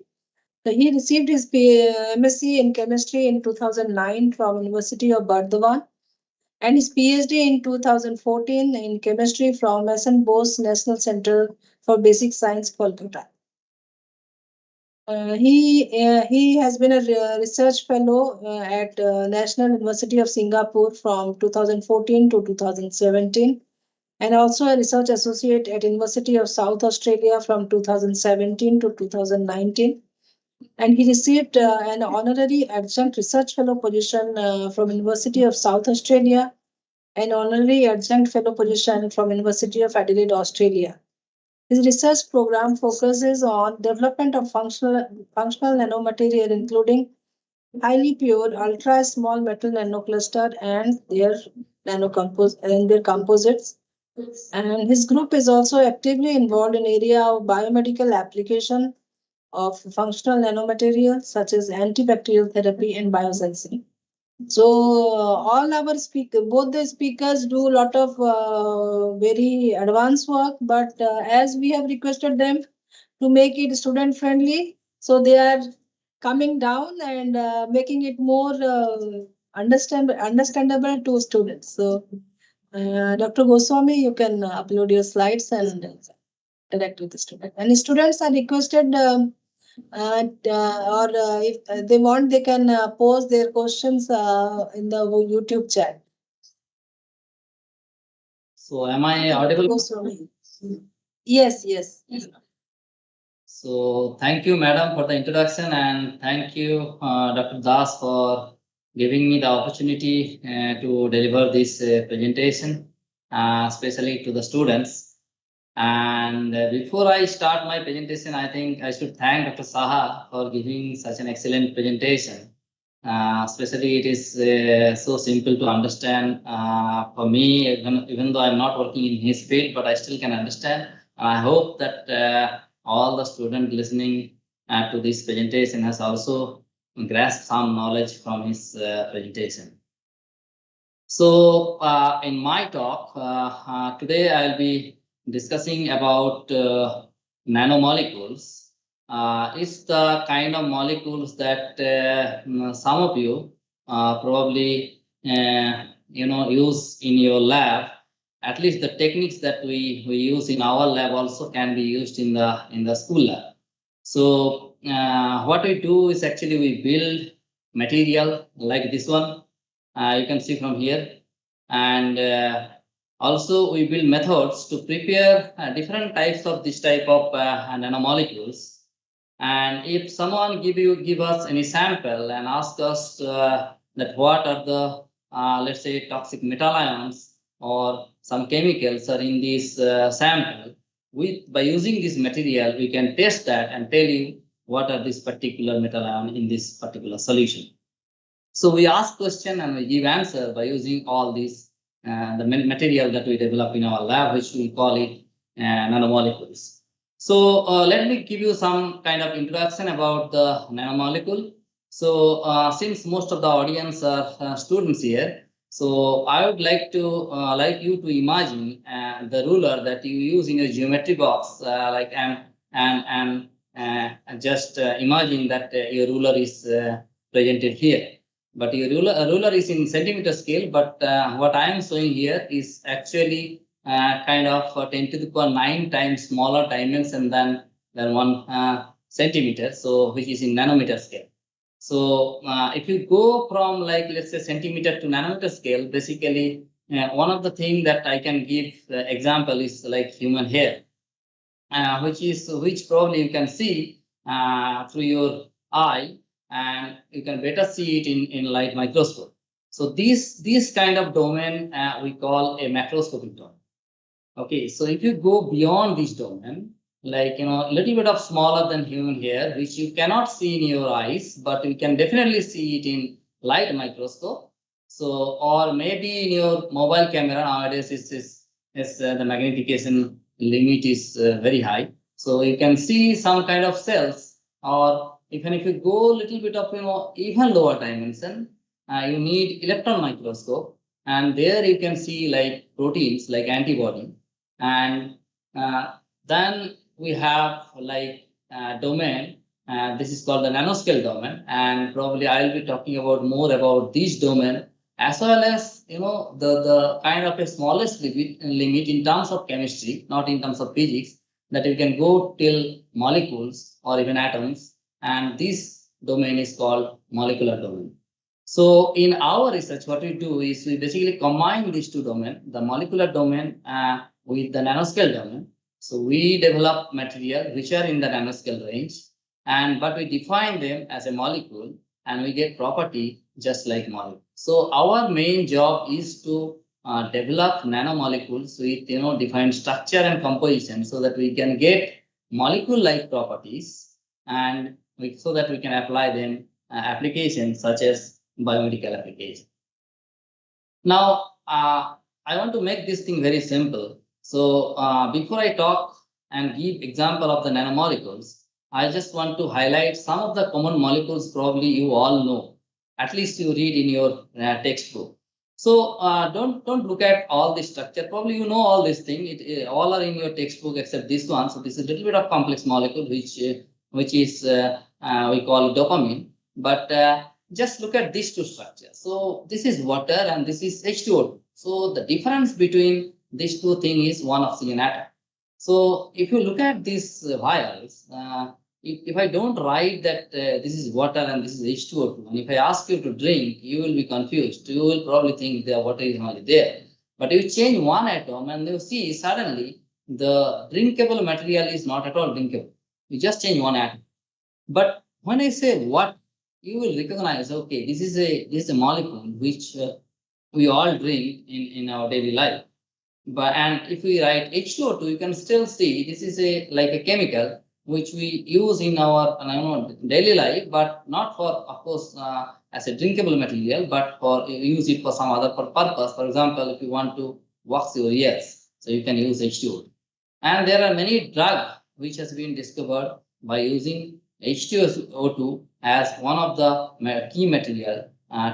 So he received his MSc in chemistry in 2009 from University of Bardhaman and his PhD in 2014 in chemistry from Mason Bose National Center for Basic Science, Kolkata. He has been a research fellow at National University of Singapore from 2014 to 2017 and also a research associate at University of South Australia from 2017 to 2019. And he received an honorary adjunct research fellow position from University of South Australia and honorary adjunct fellow position from University of Adelaide, Australia. His research program focuses on development of functional nanomaterial, including highly pure, ultra small metal nanocluster and their composites. And his group is also actively involved in area of biomedical application of functional nanomaterials such as antibacterial therapy and biosensing. So all our both the speakers do a lot of very advanced work, but as we have requested them to make it student friendly, so they are coming down and making it more understandable to students. So Dr. Goswami, you can upload your slides and interact with the student. And students are requested if they want, they can pose their questions in the YouTube chat. So am I audible? Yes, yes. So thank you, madam, for the introduction, and thank you, Dr. Das, for giving me the opportunity to deliver this presentation, especially to the students. And before I start my presentation, I think I should thank Dr. Saha for giving such an excellent presentation. Especially it is so simple to understand for me, even though I'm not working in his field, but I still can understand. I hope that all the students listening to this presentation has also grasped some knowledge from his presentation. So in my talk today, I'll be discussing about nanomolecules. It's the kind of molecules that some of you probably use in your lab. At least the techniques that we use in our lab also can be used in the school lab. So what we do is actually we build material like this one. You can see from here, and also we build methods to prepare different types of this type of nanomolecules. And if someone give us any sample and ask us that what are the let's say toxic metal ions or some chemicals are in this sample, by using this material we can test that and tell you what are this particular metal ion in this particular solution. So we ask question and we give answer by using all these the material that we develop in our lab, which we call it nanomolecules. So let me give you some kind of introduction about the nanomolecule. So since most of the audience are students here, so I would like to like you to imagine the ruler that you use in your geometry box, like and just imagine that your ruler is presented here. But your ruler is in centimeter scale, but what I am showing here is actually kind of 10 to the power 9 times smaller dimension than 1 centimeter, so which is in nanometer scale. So if you go from like let's say centimeter to nanometer scale, basically one of the thing that I can give example is like human hair, which probably you can see through your eye, and you can better see it in light microscope. So this kind of domain we call a macroscopic domain. Okay, so if you go beyond this domain, like a little bit of smaller than human hair, which you cannot see in your eyes, but you can definitely see it in light microscope. So or maybe in your mobile camera nowadays is the magnification limit is very high, so you can see some kind of cells. Or even if you go a little bit of even lower dimension, you need electron microscope, and there you can see like proteins like antibody. And then we have like domain, this is called the nanoscale domain, and probably I'll be talking about more about this domain, as well as the kind of a smallest limit in terms of chemistry, not in terms of physics, that you can go till molecules or even atoms, and this domain is called molecular domain. So in our research, what we do is we basically combine these two domains, the molecular domain with the nanoscale domain. So we develop material which are in the nanoscale range, but we define them as a molecule, and we get property just like molecule. So our main job is to develop nanomolecules with defined structure and composition, so that we can get molecule-like properties, and so that we can apply them applications such as biomedical application. Now, I want to make this thing very simple. So before I talk and give example of the nanomolecules, I just want to highlight some of the common molecules probably you all know. At least you read in your textbook. So don't look at all this structure. Probably you know all these things. All are in your textbook except this one. So this is a little bit of complex molecule, which is we call dopamine. But just look at these two structures. So this is water and this is H2O2. So the difference between these two things is one oxygen atom. So if you look at these vials, if I don't write that this is water and this is H2O2, and if I ask you to drink, you will be confused. You will probably think the water is only there. But you change one atom and you see suddenly the drinkable material is not at all drinkable. You just change one atom. But when I say what, you will recognize, okay, this is a molecule which we all drink in our daily life. But and if we write H2O2, you can still see this is like a chemical which we use in our daily life, but not for, of course, as a drinkable material, but for use it for some other purpose. For example, if you want to wax your ears, so you can use H2O2. And there are many drugs which has been discovered by using H2O2 as one of the key material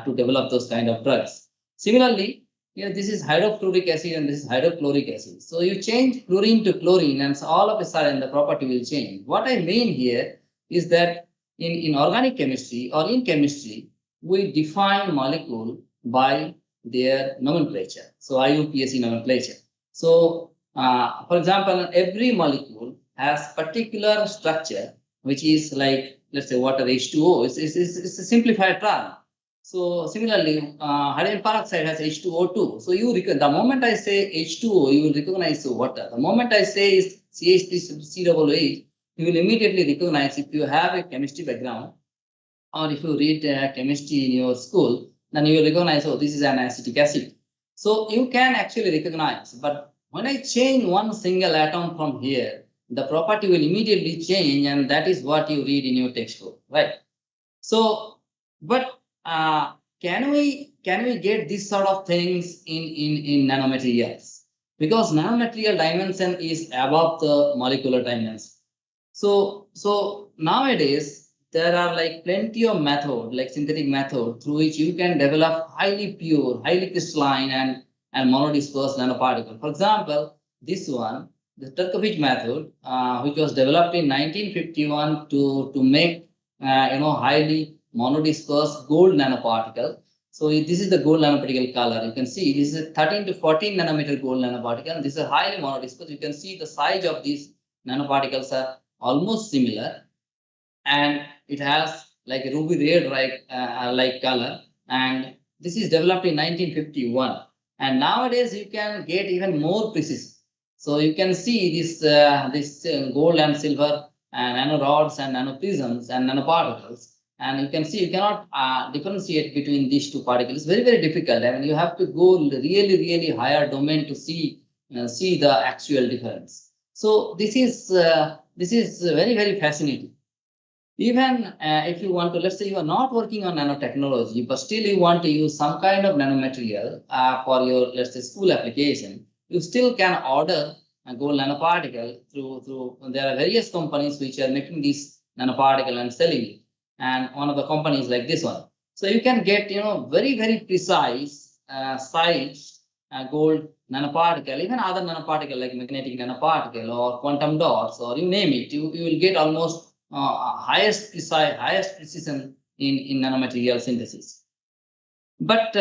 to develop those kind of drugs. Similarly, this is hydrofluoric acid and this is hydrochloric acid. So you change chlorine to chlorine, and so all of a sudden the property will change. What I mean here is that in organic chemistry or in chemistry, we define molecule by their nomenclature. So IUPAC nomenclature. So for example, every molecule has particular structure, which is like, let's say, water H2O. It's a simplified term. So similarly, hydrogen peroxide has H2O2. So the moment I say H2O, you will recognize water. The moment I say is CH3COOH, you will immediately recognize, if you have a chemistry background or if you read chemistry in your school, then you will recognize, oh, this is an acetic acid. So you can actually recognize, but when I change one single atom from here, the property will immediately change, and that is what you read in your textbook, right? So, but can we get this sort of things in nanomaterials? Because nanomaterial dimension is above the molecular dimension. So nowadays there are like plenty of method, like synthetic method, through which you can develop highly pure, highly crystalline and monodispersed nanoparticle. For example, this one, the Turkovich method, which was developed in 1951 to make highly monodispersed gold nanoparticle. So this is the gold nanoparticle color. You can see this is a 13 to 14 nanometer gold nanoparticle. This is highly monodispersed. You can see the size of these nanoparticles are almost similar, and it has like a ruby red like color. And this is developed in 1951. And nowadays you can get even more precise. So you can see this gold and silver nanorods and nanoprisms and nanoparticles. And you can see you cannot differentiate between these two particles. It's very, very difficult. I mean, you have to go really, really higher domain to see the actual difference. So this is very, very fascinating. Even if you want to, let's say you are not working on nanotechnology, but still you want to use some kind of nanomaterial for your, let's say, school application, you still can order a gold nanoparticle through. There are various companies which are making this nanoparticle and selling it, and one of the companies like this one. So you can get very, very precise size gold nanoparticle, even other nanoparticle like magnetic nanoparticle or quantum dots, or you name it. You will get almost highest precision in nanomaterial synthesis. But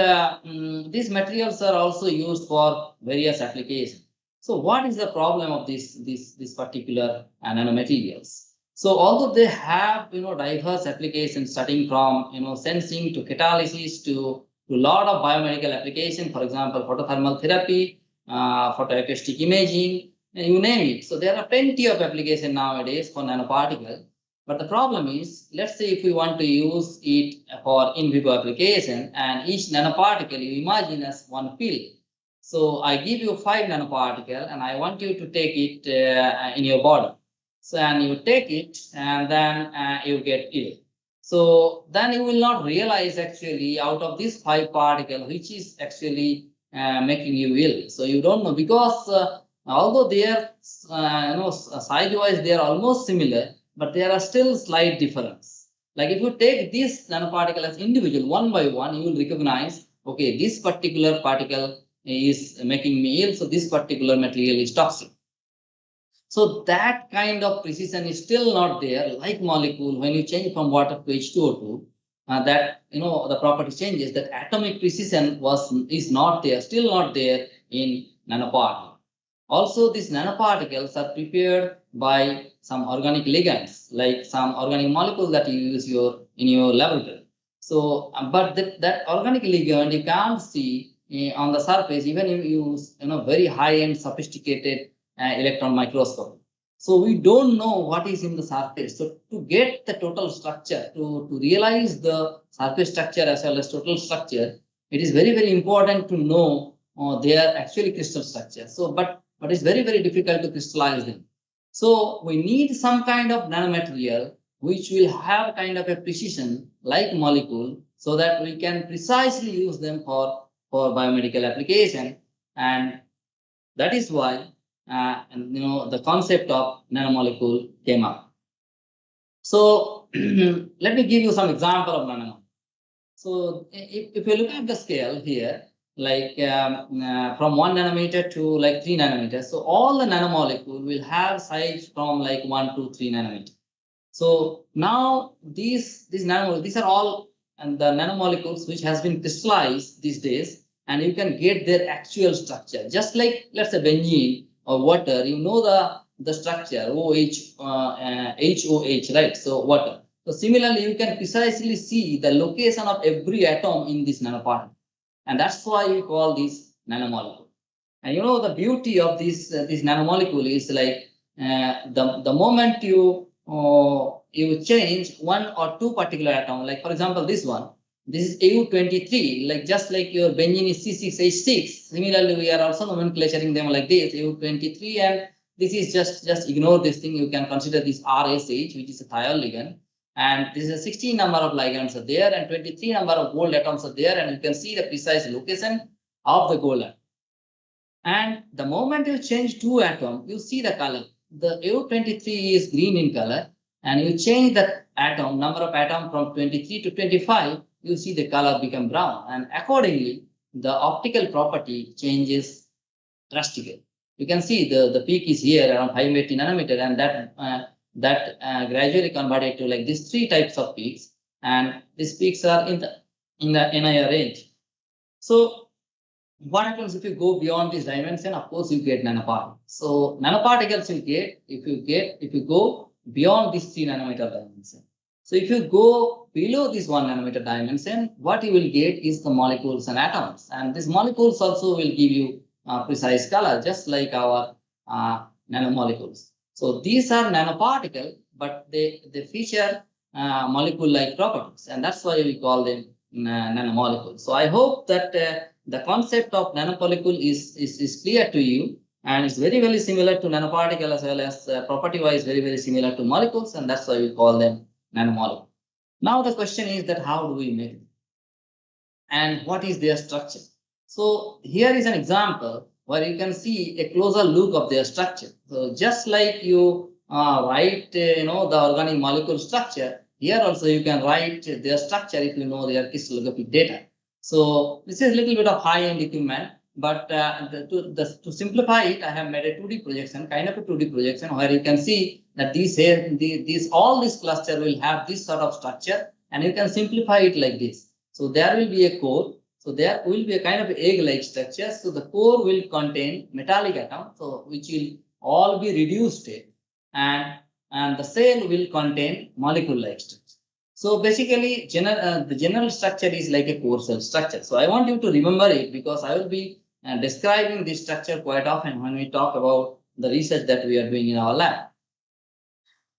these materials are also used for various applications. So what is the problem of this particular nanomaterials? So although they have diverse applications, starting from sensing to catalysis to a lot of biomedical application, for example, photothermal therapy, photoacoustic imaging, you name it. So there are plenty of applications nowadays for nanoparticles. But the problem is, let's say if we want to use it for in vivo application, and each nanoparticle you imagine as one pill. So I give you 5 nanoparticle and I want you to take it in your body. So and you take it and then you get ill. So then you will not realize actually out of these 5 particles which is actually making you ill. So you don't know, because although they are size wise they are almost similar, but there are still slight difference. Like if you take this nanoparticle as individual one by one, you will recognize, okay, this particular particle is making me ill, so this particular material is toxic. So that kind of precision is still not there. Like molecule, when you change from water to H2O2, that the property changes. That atomic precision is not there, still not there in nanoparticle. Also, these nanoparticles are prepared by some organic ligands, like some organic molecules that you use in your laboratory. So, but that organic ligand you can't see on the surface, even if you use very high-end sophisticated electron microscope. So we don't know what is in the surface. So to get the total structure, to realize the surface structure as well as total structure, it is very, very important to know their actually crystal structure. So, but it's very, very difficult to crystallize them. So we need some kind of nanomaterial which will have kind of a precision like molecule, so that we can precisely use them for biomedical application. And that is why the concept of nanomolecule came up. So let me give you some example of nanomolecule. So if you look at the scale here, like from 1 nanometer to like 3 nanometers, so all the nanomolecule will have size from like 1 to 3 nanometer. So now these nanomolecules, these are all and the nanomolecules which has been crystallized these days, and you can get their actual structure. Just like, let's say, benzene or water, you know the structure HOH, right? So water. So similarly, you can precisely see the location of every atom in this nanoparticle, and that's why we call this nanomolecule. And the beauty of this nanomolecule is like the moment you change one or two particular atom, like for example this one, this is AU23, like just like your benzene is C6H6. Similarly, we are also nomenclaturing them like this, AU23, and this is just ignore this thing. You can consider this RSH, which is a thiol ligand, and this is a 16 number of ligands are there, and 23 number of gold atoms are there, and you can see the precise location of the gold atom. And the moment you change two atoms, you see the color. The AU23 is green in color, and you change the atom, number of atoms from 23 to 25, you see the color become brown. And accordingly, the optical property changes drastically. You can see the peak is here around 580 nanometer, and that gradually converted to like these three types of peaks, and these peaks are in the NIR range. So what happens if you go beyond this dimension? Of course, you get nanoparticles. So nanoparticles you get if you go beyond this 3 nanometer dimension. So if you go below this 1 nanometer dimension, what you will get is the molecules and atoms, and these molecules also will give you precise color, just like our nanomolecules. So these are nanoparticles, but they feature molecule-like properties, and that's why we call them nanomolecules. So I hope that the concept of nanomolecule is clear to you, and it's very, very similar to nanoparticle as well as property-wise very, very similar to molecules, and that's why we call them nanomolecule. Now the question is that how do we make it, and what is their structure? So here is an example where you can see a closer look of their structure. So just like you write, the organic molecule structure, here also you can write their structure if you know their crystallographic data. So this is a little bit of high-end equipment, but to simplify it, I have made a 2D projection, kind of a 2D projection, where you can see that all this cluster will have this sort of structure, and you can simplify it like this. So there will be a core. So there will be a kind of egg-like structure. So the core will contain metallic atom, so which will all be reduced state, and the cell will contain molecule-like structure. So basically, the general structure is like a core cell structure. So I want you to remember it, because I will be describing this structure quite often when we talk about the research that we are doing in our lab.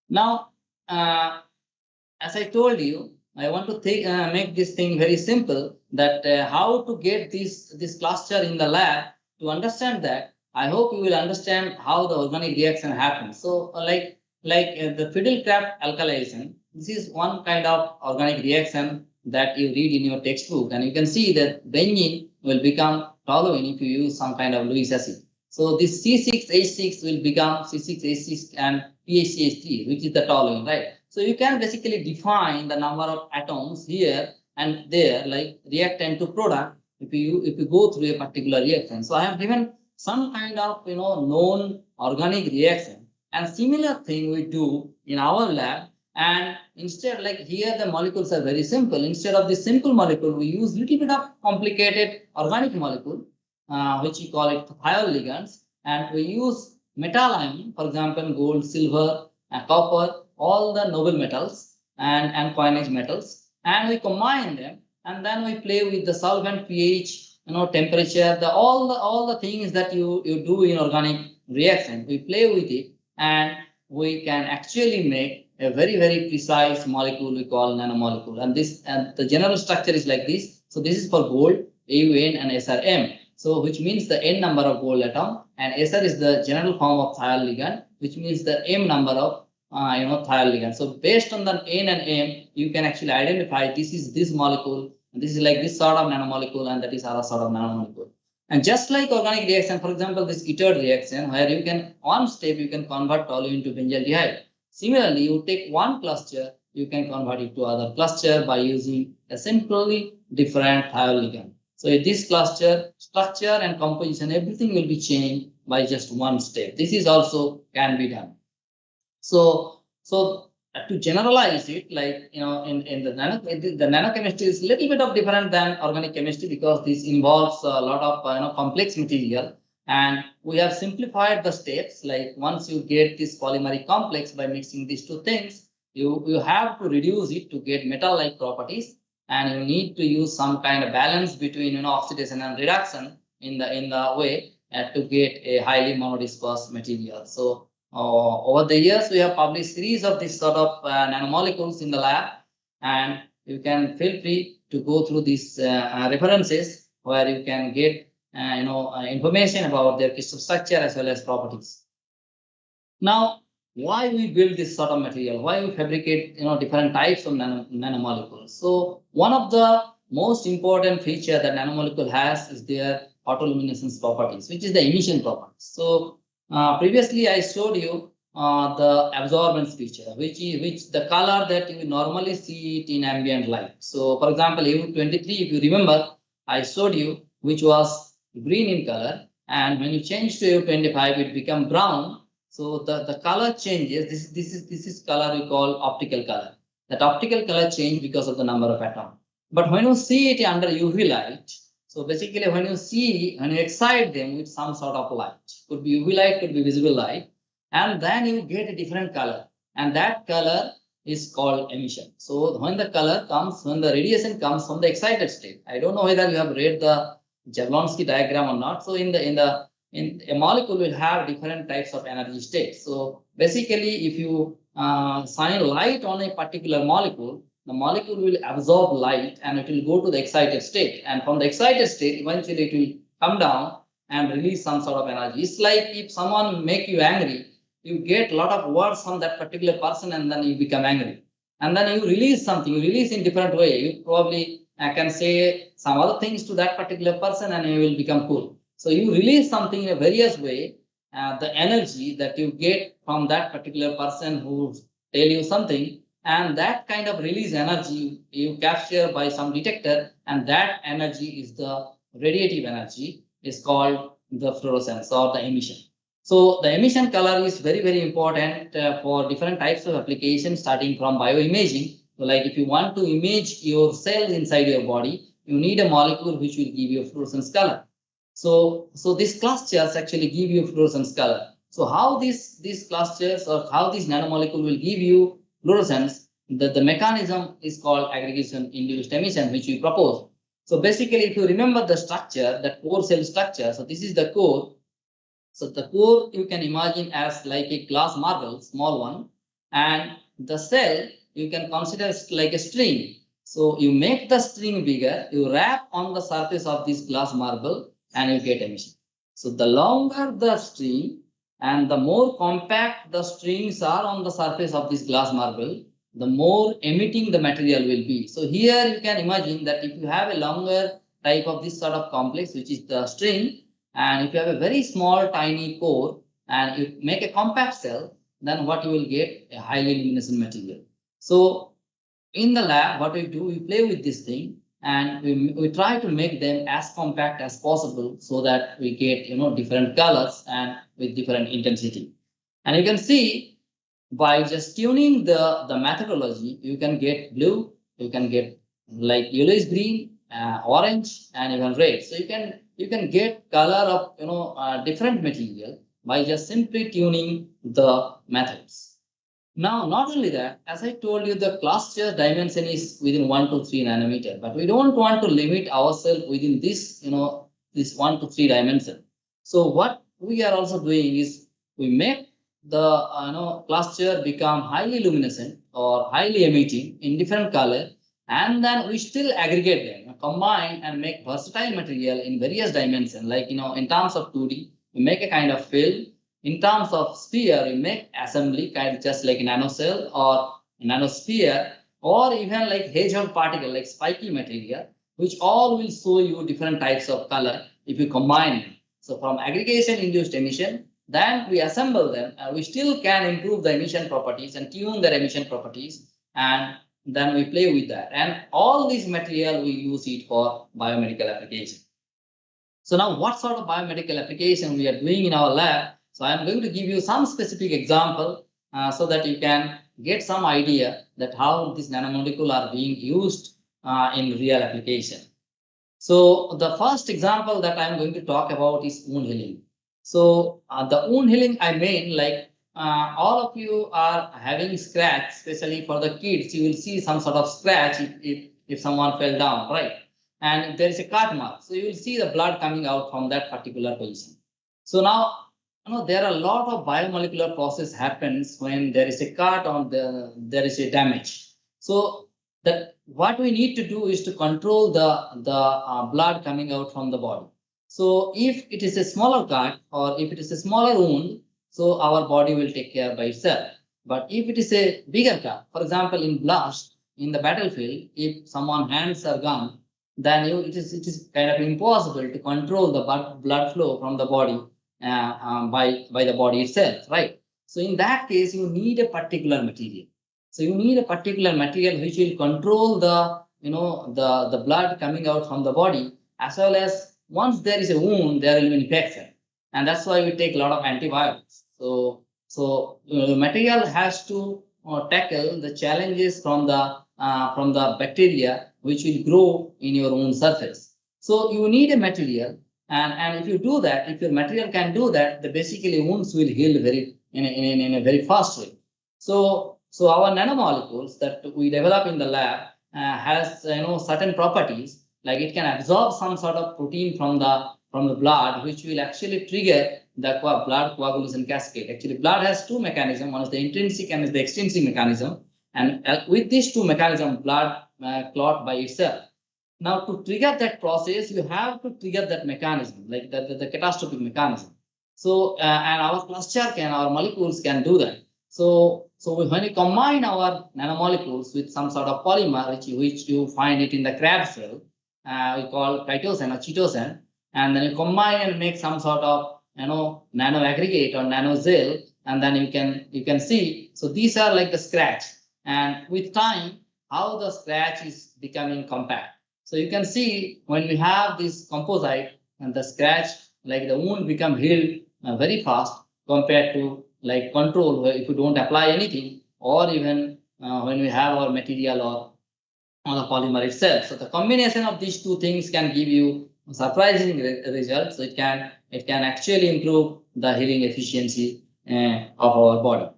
Now, as I told you, I want to make this thing very simple, that how to get this cluster in the lab. To understand that, I hope you will understand how the organic reaction happens. So like the Fiddlecraft alkylation, this is one kind of organic reaction that you read in your textbook, and you can see that benzene will become toluene if you use some kind of Lewis acid. So this C6H6 will become C6H6 and PHCH3, which is the toluene, right? So you can basically define the number of atoms here and there, like reactant to product, if you go through a particular reaction. So I have given some kind of known organic reaction, and similar thing we do in our lab. And instead, like here, the molecules are very simple. Instead of this simple molecule, we use little bit of complicated organic molecule, which we call it thiol ligands, and we use metal ion, for example, gold, silver, copper, all the noble metals and coinage metals, and we combine them, and then we play with the solvent pH, temperature, all the things that you do in organic reaction. We play with it, and we can actually make a very, very precise molecule we call nanomolecule. And the general structure is like this. So this is for gold, AUN and SR-M. So which means the N number of gold atom, and SR is the general form of thiol ligand, which means the M number of thiol ligand. So based on the N and M, you can actually identify this is this molecule, and this is like this sort of nanomolecule, and that is other sort of nanomolecule. And just like organic reaction, for example, this ketone reaction, where you can, one step, you can convert toluene into benzaldehyde. Similarly, you take one cluster, you can convert it to other cluster by using a simply different thiol ligand. So in this cluster, structure and composition, everything will be changed by just one step. This is also can be done. So to generalize it, like in the nanochemistry is a little bit of different than organic chemistry, because this involves a lot of complex material, and we have simplified the steps. Like once you get this polymeric complex by mixing these two things, you have to reduce it to get metal-like properties, and you need to use some kind of balance between oxidation and reduction in the way to get a highly monodisperse material. So over the years, we have published series of these sort of nanomolecules in the lab, and you can feel free to go through these references where you can get information about their crystal structure as well as properties. Now, why we build this sort of material? Why we fabricate different types of nanomolecules? So one of the most important feature that nanomolecule has is their photoluminescence properties, which is the emission properties. So previously I showed you the absorbance feature, which the color that you normally see it in ambient light. So for example, AU23, if you remember, I showed you which was green in color, and when you change to AU25, it become brown. So the color changes. This is color we call optical color. That optical color change because of the number of atoms. But when you see it under UV light, so basically when you excite them with some sort of light, could be UV light, could be visible light, and then you get a different color, and that color is called emission. So when the color comes, when the radiation comes from the excited state, I don't know whether you have read the Jablonski diagram or not. So in a molecule will have different types of energy states. So basically, if you shine light on a particular molecule, the molecule will absorb light and it will go to the excited state. And from the excited state, eventually it will come down and release some sort of energy. It's like if someone make you angry, you get a lot of words from that particular person, and then you become angry. And then you release something, you release in different way. You probably can say some other things to that particular person, and you will become cool. So you release something in a various way. The energy that you get from that particular person who tell you something, and that kind of release energy you capture by some detector, and that energy is the radiative energy, is called the fluorescence or the emission. So the emission color is very, very important for different types of applications, starting from bioimaging. So like if you want to image your cells inside your body, you need a molecule which will give you a fluorescence color. So these clusters actually give you fluorescence color. So how these clusters or how this nanomolecule will give you fluorescence, the mechanism is called aggregation induced emission, which we propose. So basically, if you remember the structure, that core cell structure, so this is the core. So the core you can imagine as like a glass marble, small one, and the cell you can consider like a string. So you make the string bigger, you wrap on the surface of this glass marble, and you get emission. So the longer the string and the more compact the strings are on the surface of this glass marble, the more emitting the material will be. So here you can imagine that if you have a longer type of this sort of complex, which is the string, and if you have a very small tiny core and you make a compact cell, then what you will get? A highly luminescent material. So in the lab, what we do, we play with this thing, and we try to make them as compact as possible so that we get different colors and with different intensity. And you can see by just tuning the methodology, you can get blue, you can get like yellowish green, orange, and even red. So you can get color of different material by just simply tuning the methods. Now, not only that, as I told you, the cluster dimension is within 1 to 3 nanometer, but we don't want to limit ourselves within this, this 1 to 3 dimension. So what we are also doing is we make cluster become highly luminescent or highly emitting in different color, and then we still aggregate them, combine and make versatile material in various dimensions. Like in terms of 2D, we make a kind of film. In terms of sphere, we make assembly kind of just like nanocell or nanosphere, or even like hedgehog particle, like spiky material, which all will show you different types of color if you combine them. So from aggregation induced emission, then we assemble them, we still can improve the emission properties and tune their emission properties, and then we play with that. And all these material we use it for biomedical application. So now what sort of biomedical application we are doing in our lab? So I am going to give you some specific example so that you can get some idea that how these nanomolecules are being used in real application. So the first example that I'm going to talk about is wound healing. So the wound healing, I mean, like all of you are having scratch, especially for the kids. You will see some sort of scratch if someone fell down, right? And if there is a cut mark, so you will see the blood coming out from that particular position. So now, there are a lot of biomolecular process happens when there is a cut or there is a damage. So that what we need to do is to control the blood coming out from the body. So if it is a smaller cut or if it is a smaller wound, so our body will take care by itself. But if it is a bigger cut, for example, in blast in the battlefield, if someone hands a gun, then it is kind of impossible to control the blood flow from the body by the body itself, right? So in that case, you need a particular material. So you need a particular material which will control the blood coming out from the body, as well as once there is a wound, there will be infection, and that's why we take a lot of antibiotics. So the material has to tackle the challenges from the bacteria which will grow in your wound surface. So you need a material, and if you do that, if your material can do that, the basically wounds will heal in a very fast way. So our nanomolecules that we develop in the lab has certain properties, like it can absorb some sort of protein from the blood, which will actually trigger the blood coagulation cascade. Actually, blood has two mechanisms. One is the intrinsic and is the extrinsic mechanism. And with these two mechanisms, blood clot by itself. Now, to trigger that process, you have to trigger that mechanism, like the catastrophic mechanism. So, and our molecules can do that. So when you combine our nanomolecules with some sort of polymer, which you find it in the crab cell, we call chitosan or chitosan, and then you combine and make some sort of nano aggregate or nano gel, and then you can see. So these are like the scratch, and with time, how the scratch is becoming compact. So you can see when we have this composite and the scratch, like the wound become healed very fast compared to like control, where if you don't apply anything, or even when we have our material or the polymer itself. So the combination of these two things can give you surprising results. It can actually improve the healing efficiency of our body.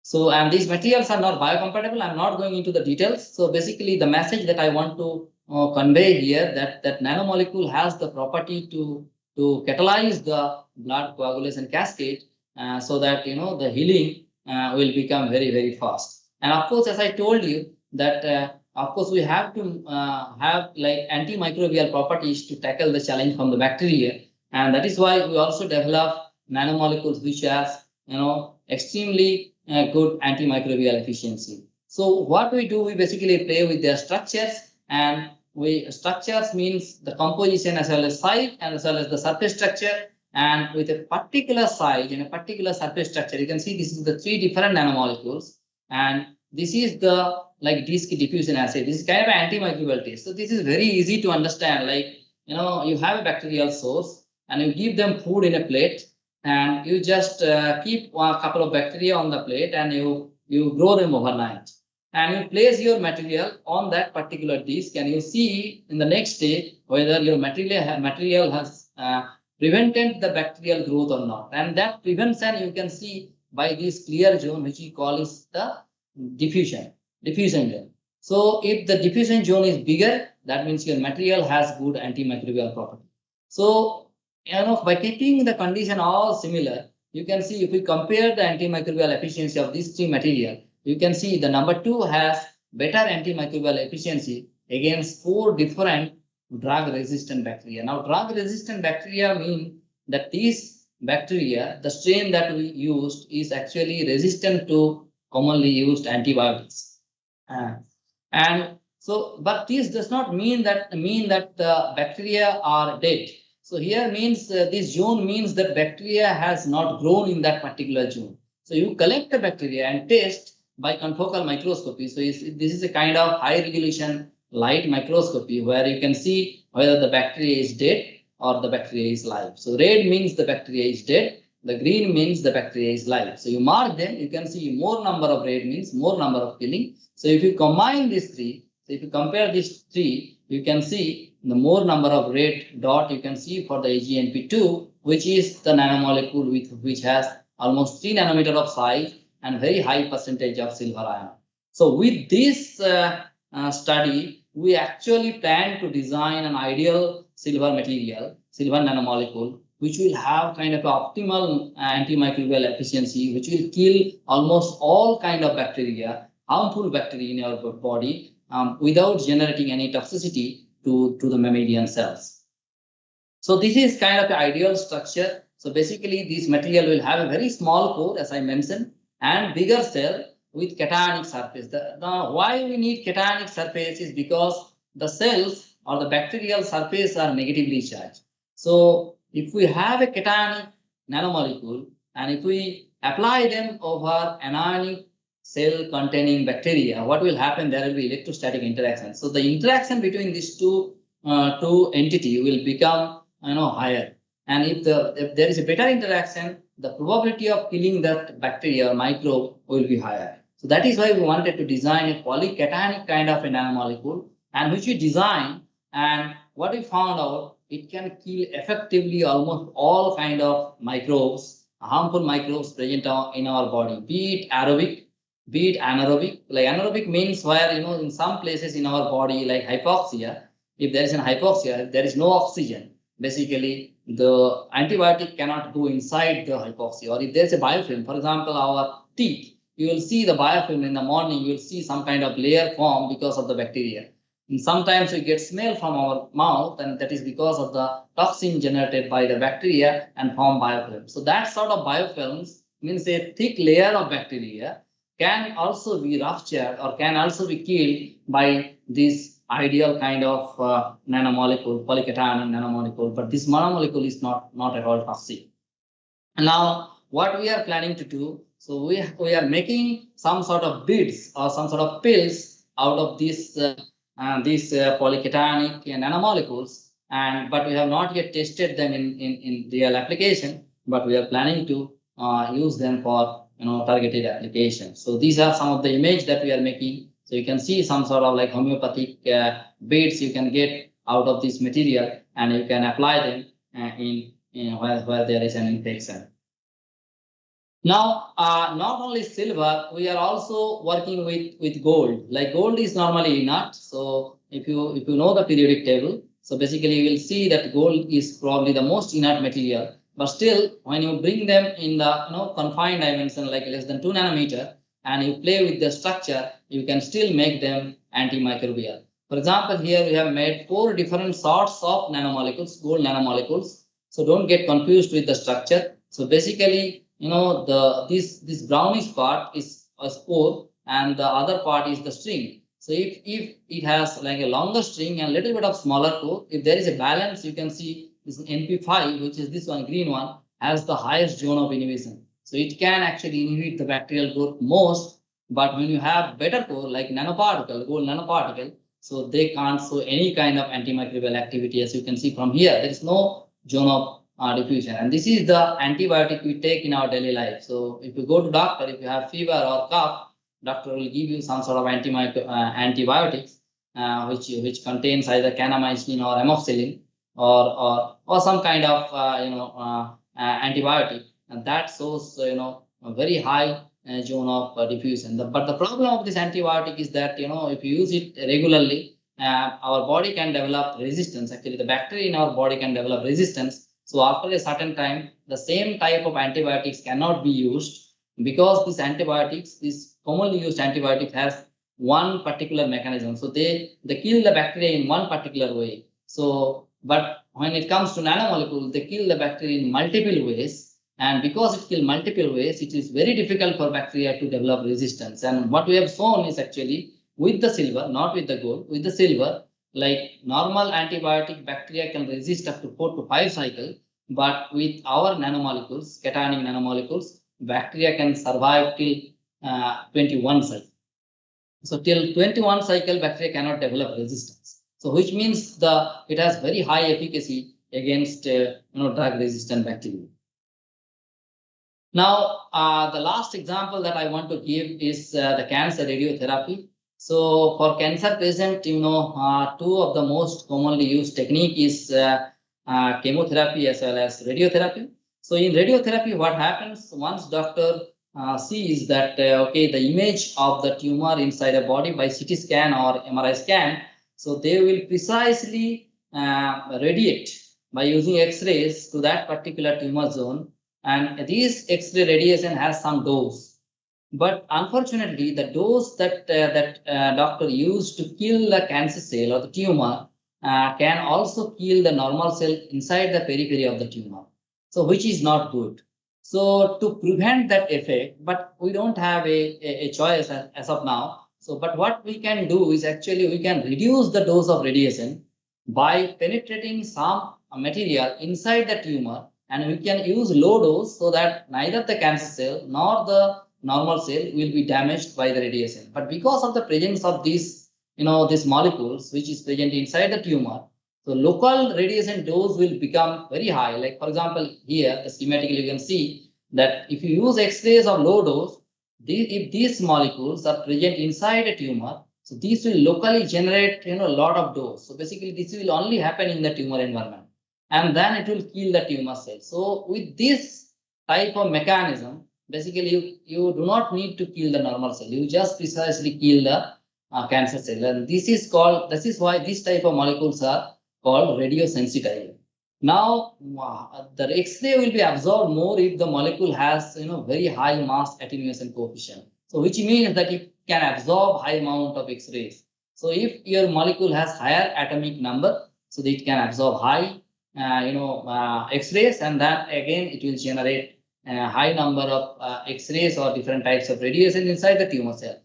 So, and these materials are not biocompatible. I'm not going into the details. So basically the message that I want to convey here, that nanomolecule has the property to catalyze the blood coagulation cascade so that the healing will become very, very fast. And of course, as I told you that of course we have to have like antimicrobial properties to tackle the challenge from the bacteria, and that is why we also develop nanomolecules which has extremely good antimicrobial efficiency. So what we do, we basically play with their structures, and structures means the composition as well as size and as well as the surface structure. And with a particular size and a particular surface structure, you can see this is the three different nanomolecules, and this is the like disk diffusion assay. This is kind of an antimicrobial test. So this is very easy to understand. Like you have a bacterial source and you give them food in a plate, and you just keep a couple of bacteria on the plate, and you grow them overnight, and you place your material on that particular disk, and you see in the next day whether your material has prevented the bacterial growth or not. And that prevention you can see by this clear zone, which we call is the diffusion zone. So if the diffusion zone is bigger, that means your material has good antimicrobial property. So by keeping the condition all similar, you can see if we compare the antimicrobial efficiency of these three materials, you can see the number 2 has better antimicrobial efficiency against 4 different drug-resistant bacteria. Now, drug-resistant bacteria mean that these bacteria, the strain that we used is actually resistant to commonly used antibiotics. And so, but this does not mean that the bacteria are dead. So here means this zone means that bacteria has not grown in that particular zone. So you collect the bacteria and test by confocal microscopy. So this is a kind of high resolution light microscopy where you can see whether the bacteria is dead or the bacteria is live. So red means the bacteria is dead. The green means the bacteria is live. So you mark them, you can see more number of red means more number of killing. So if you combine these three, so if you compare these three, you can see the more number of red dot you can see for the AGNP2, which is the nanomolecule which has almost 3 nanometer of size and very high percentage of silver ion. So with this study, we actually plan to design an ideal silver material, silver nanomolecule, which will have kind of optimal antimicrobial efficiency, which will kill almost all kind of bacteria, harmful bacteria in our body without generating any toxicity to the mammalian cells. So this is kind of the ideal structure. So basically this material will have a very small core, as I mentioned, and bigger cell with cationic surface. Why we need cationic surface is because the cells or the bacterial surface are negatively charged. So if we have a cationic nanomolecule and if we apply them over anionic cell containing bacteria, what will happen? There will be electrostatic interaction. So the interaction between these two entity will become higher. And if there is a better interaction, the probability of killing that bacteria or microbe will be higher. So that is why we wanted to design a polycationic kind of a nanomolecule, and which we designed, and what we found out, it can kill effectively almost all kind of microbes, harmful microbes present in our body, be it aerobic, be it anaerobic. Like anaerobic means where in some places in our body, like hypoxia, if there is an hypoxia, there is no oxygen. Basically, the antibiotic cannot go inside the hypoxia. Or if there's a biofilm, for example, our teeth, you will see the biofilm in the morning, you will see some kind of layer form because of the bacteria. And sometimes we get smell from our mouth, and that is because of the toxin generated by the bacteria and form biofilm. So that sort of biofilms means a thick layer of bacteria can also be ruptured or can also be killed by this ideal kind of nanomolecule, polycationic nanomolecule, but this monomolecule is not at all toxic. And now what we are planning to do, so we are making some sort of beads or some sort of pills out of these polycationic nanomolecules, but we have not yet tested them in real application, but we are planning to use them for targeted application. So these are some of the image that we are making. So you can see some sort of like homeopathic beads you can get out of this material, and you can apply them where there is an infection. Now, not only silver, we are also working with gold. Like gold is normally inert. So if you know the periodic table, so basically you will see that gold is probably the most inert material. But still, when you bring them in the confined dimension, like less than 2 nanometer, and you play with the structure, you can still make them antimicrobial. For example, here we have made 4 different sorts of nanomolecules, gold nanomolecules. So don't get confused with the structure. So basically, this brownish part is a spore, and the other part is the string. So if it has like a longer string and a little bit of smaller core, if there is a balance, you can see this NP5, which is this one, green one, has the highest zone of inhibition. So it can actually inhibit the bacterial growth most, but when you have better core like nanoparticle, gold nanoparticle, so they can't show any kind of antimicrobial activity. As you can see from here, there is no zone of diffusion, and this is the antibiotic we take in our daily life. So if you go to doctor, if you have fever or cough, doctor will give you some sort of antibiotics, which contains either kanamycin or amoxicillin or some kind of antibiotic, and that shows a very high zone of diffusion. But the problem of this antibiotic is that if you use it regularly, our body can develop resistance. Actually, the bacteria in our body can develop resistance. So after a certain time, the same type of antibiotics cannot be used because these antibiotics, this commonly used antibiotic has one particular mechanism. So they kill the bacteria in one particular way. So, but when it comes to nanomolecules, they kill the bacteria in multiple ways. And because it kills multiple ways, it is very difficult for bacteria to develop resistance. And what we have shown is actually with the silver, not with the gold, with the silver, like normal antibiotic, bacteria can resist up to 4 to 5 cycles, but with our nanomolecules, cationic nanomolecules, bacteria can survive till 21 cycles. So till 21 cycle, bacteria cannot develop resistance. So which means it has very high efficacy against drug resistant bacteria. Now, the last example that I want to give is the cancer radiotherapy. So for cancer patient, two of the most commonly used technique is chemotherapy as well as radiotherapy. So in radiotherapy, what happens once doctor sees that, okay, the image of the tumor inside a body by CT scan or MRI scan, so they will precisely radiate by using X-rays to that particular tumor zone. And this X-ray radiation has some dose. But unfortunately, the dose that doctor used to kill the cancer cell or the tumor can also kill the normal cell inside the periphery of the tumor. So which is not good. So to prevent that effect, but we don't have a choice as of now. So, but what we can do is actually we can reduce the dose of radiation by penetrating some material inside the tumor, and we can use low dose so that neither the cancer cell nor the normal cell will be damaged by the radiation. But because of the presence of these, these molecules which is present inside the tumor, so local radiation dose will become very high. Like for example, here schematically you can see that if you use X-rays of low dose, if these molecules are present inside a tumor, so these will locally generate a lot of dose. So basically this will only happen in the tumor environment, and then it will kill the tumor cell. So with this type of mechanism, basically you do not need to kill the normal cell. You just precisely kill the cancer cell, and this is why this type of molecules are called radiosensitized. Now, the X-ray will be absorbed more if the molecule has very high mass attenuation coefficient. So which means that it can absorb high amount of X-rays. So if your molecule has higher atomic number, so that it can absorb high X-rays, and then again it will generate a high number of X-rays or different types of radiation inside the tumor cell.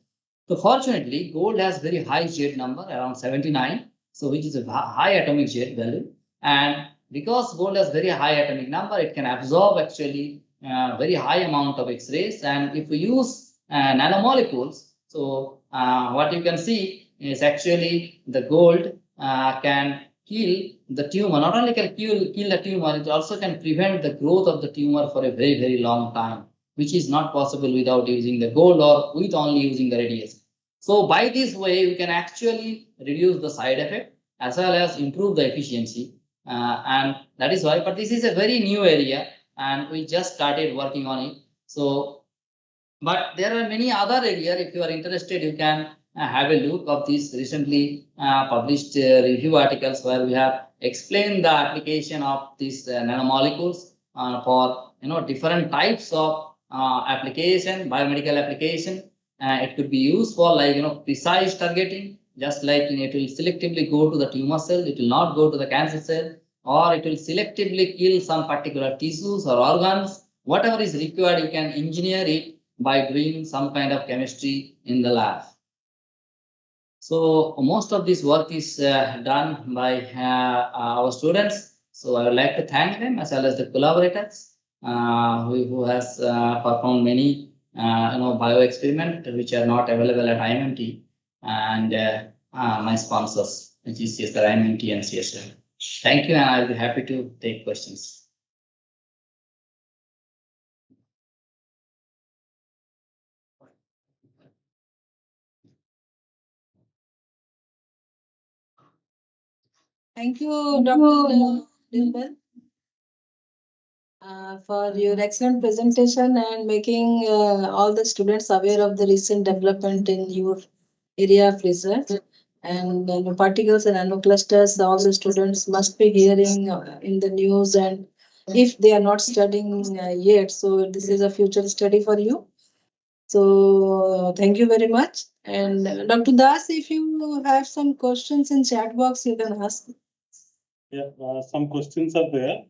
So fortunately, gold has very high Z number, around 79, so which is a high atomic Z value. And because gold has very high atomic number, it can absorb actually very high amount of X-rays. And if we use nanomolecules, so what you can see is actually the gold can kill the tumor. Not only can kill the tumor, it also can prevent the growth of the tumor for a very, very long time, which is not possible without using the gold or with only using the radiation. So by this way, we can actually reduce the side effect as well as improve the efficiency. And that is why, but this is a very new area and we just started working on it. So, but there are many other areas. If you are interested, you can have a look of these recently published review articles where we have explained the application of these nanomolecules for different types of application, biomedical application. It could be used for like precise targeting, just like it will selectively go to the tumor cell, it will not go to the cancer cell, or it will selectively kill some particular tissues or organs. Whatever is required, you can engineer it by doing some kind of chemistry in the lab. So most of this work is done by our students. So I would like to thank them as well as the collaborators who has performed many bio experiments which are not available at IMMT, and my sponsors, which is CSIR-IMMT and CSIR. Thank you, and I'll be happy to take questions. Thank you, Dr. Dilbar, for your excellent presentation and making all the students aware of the recent development in your area of research. And particles and nanoclusters, all the students must be hearing in the news and if they are not studying yet. So this is a future study for you. So thank you very much. And Dr. Das, if you have some questions in chat box, you can ask. Yeah, some questions are there.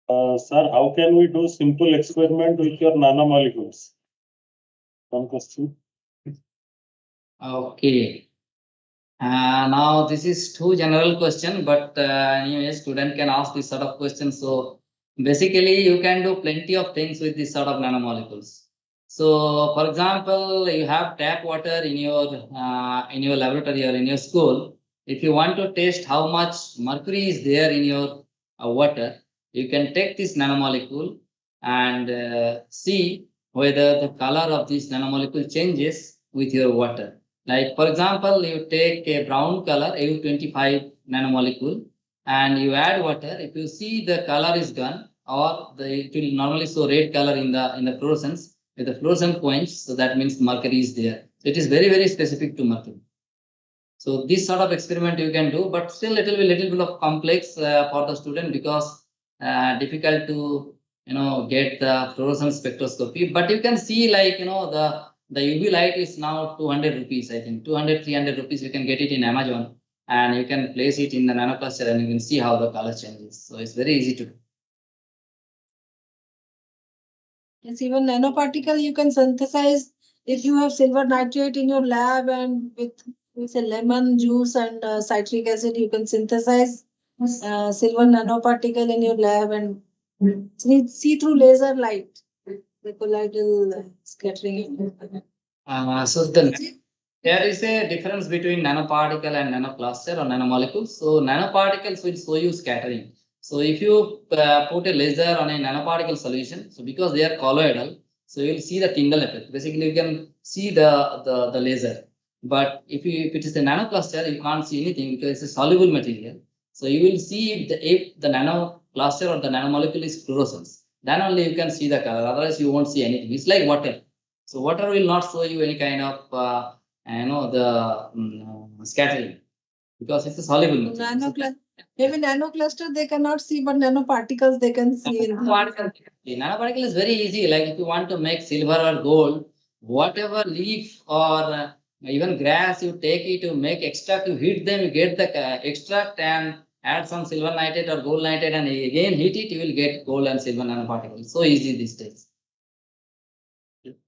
Sir, how can we do simple experiment with your nanomolecules? One question. Okay. Now this is too general question, but anyway, student can ask this sort of question. So basically, you can do plenty of things with this sort of nanomolecules. So, for example, you have tap water in your laboratory or in your school. If you want to test how much mercury is there in your water, you can take this nanomolecule and see whether the color of this nanomolecule changes with your water. Like, for example, you take a brown color, A25 nanomolecule, and you add water. If you see the color is gone, or it will normally show red color in the fluorescence, with the fluorescent points, so that means mercury is there. So it is very, very specific to mercury. So this sort of experiment you can do, but still it will be little bit of complex for the student, because difficult to get the fluorescence spectroscopy. But you can see, like, the UV light is now 200 rupees, I think 200, 300 rupees. You can get it in Amazon, and you can place it in the nanocluster, and you can see how the color changes. So it's very easy to do. Yes, even nanoparticle you can synthesize. If you have silver nitrate in your lab and with a lemon juice and citric acid, you can synthesize silver nanoparticle in your lab and see through laser light, the colloidal scattering. So there is a difference between nanoparticle and nanocluster or nanomolecule. So nanoparticles will show you scattering. So if you put a laser on a nanoparticle solution, so because they are colloidal, so you will see the Tyndall effect. Basically, you can see the laser. But if it is a nanocluster, you can't see anything because it's a soluble material. So you will see if the nanocluster or the nanomolecule is fluorescence. Then only you can see the color. Otherwise, you won't see anything. It's like water. So water will not show you any kind of the scattering, because it's a soluble material. Maybe nanocluster they cannot see, but nanoparticles they can see. Nanoparticle is very easy. Like, if you want to make silver or gold, whatever leaf or even grass, you take it to make extract, you heat them, you get the extract, and add some silver nitrate or gold nitrate, and again heat it, you will get gold and silver nanoparticles. So easy these days.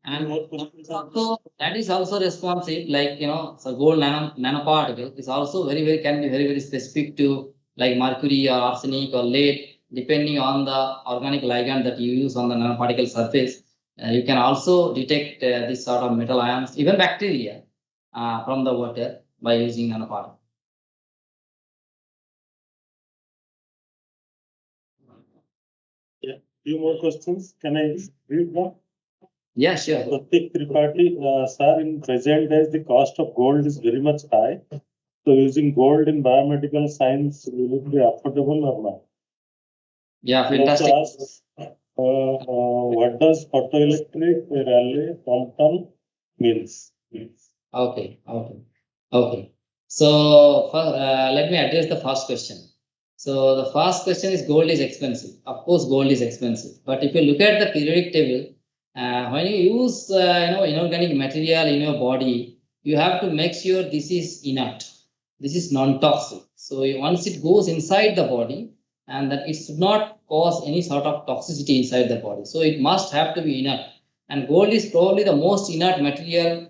And also, that is also responsive, like, so gold nanoparticle is also can be very, very specific to, like, mercury or arsenic or lead, depending on the organic ligand that you use on the nanoparticle surface. You can also detect this sort of metal ions, even bacteria, from the water by using nanoparticle. Yeah, few more questions. Can I read them? Yeah, sure. Pratik Tripathi, sir, in present days, the cost of gold is very much high. So using gold in biomedical science, will it be affordable or not? Yeah, fantastic. What does photoelectric Rayleigh Compton means? Okay. So let me address the first question. So the first question is, gold is expensive. Of course, gold is expensive. But if you look at the periodic table, when you use inorganic material in your body, you have to make sure this is inert. This is non-toxic. So once it goes inside the body, and that it should not cause any sort of toxicity inside the body. So it must have to be inert. And gold is probably the most inert material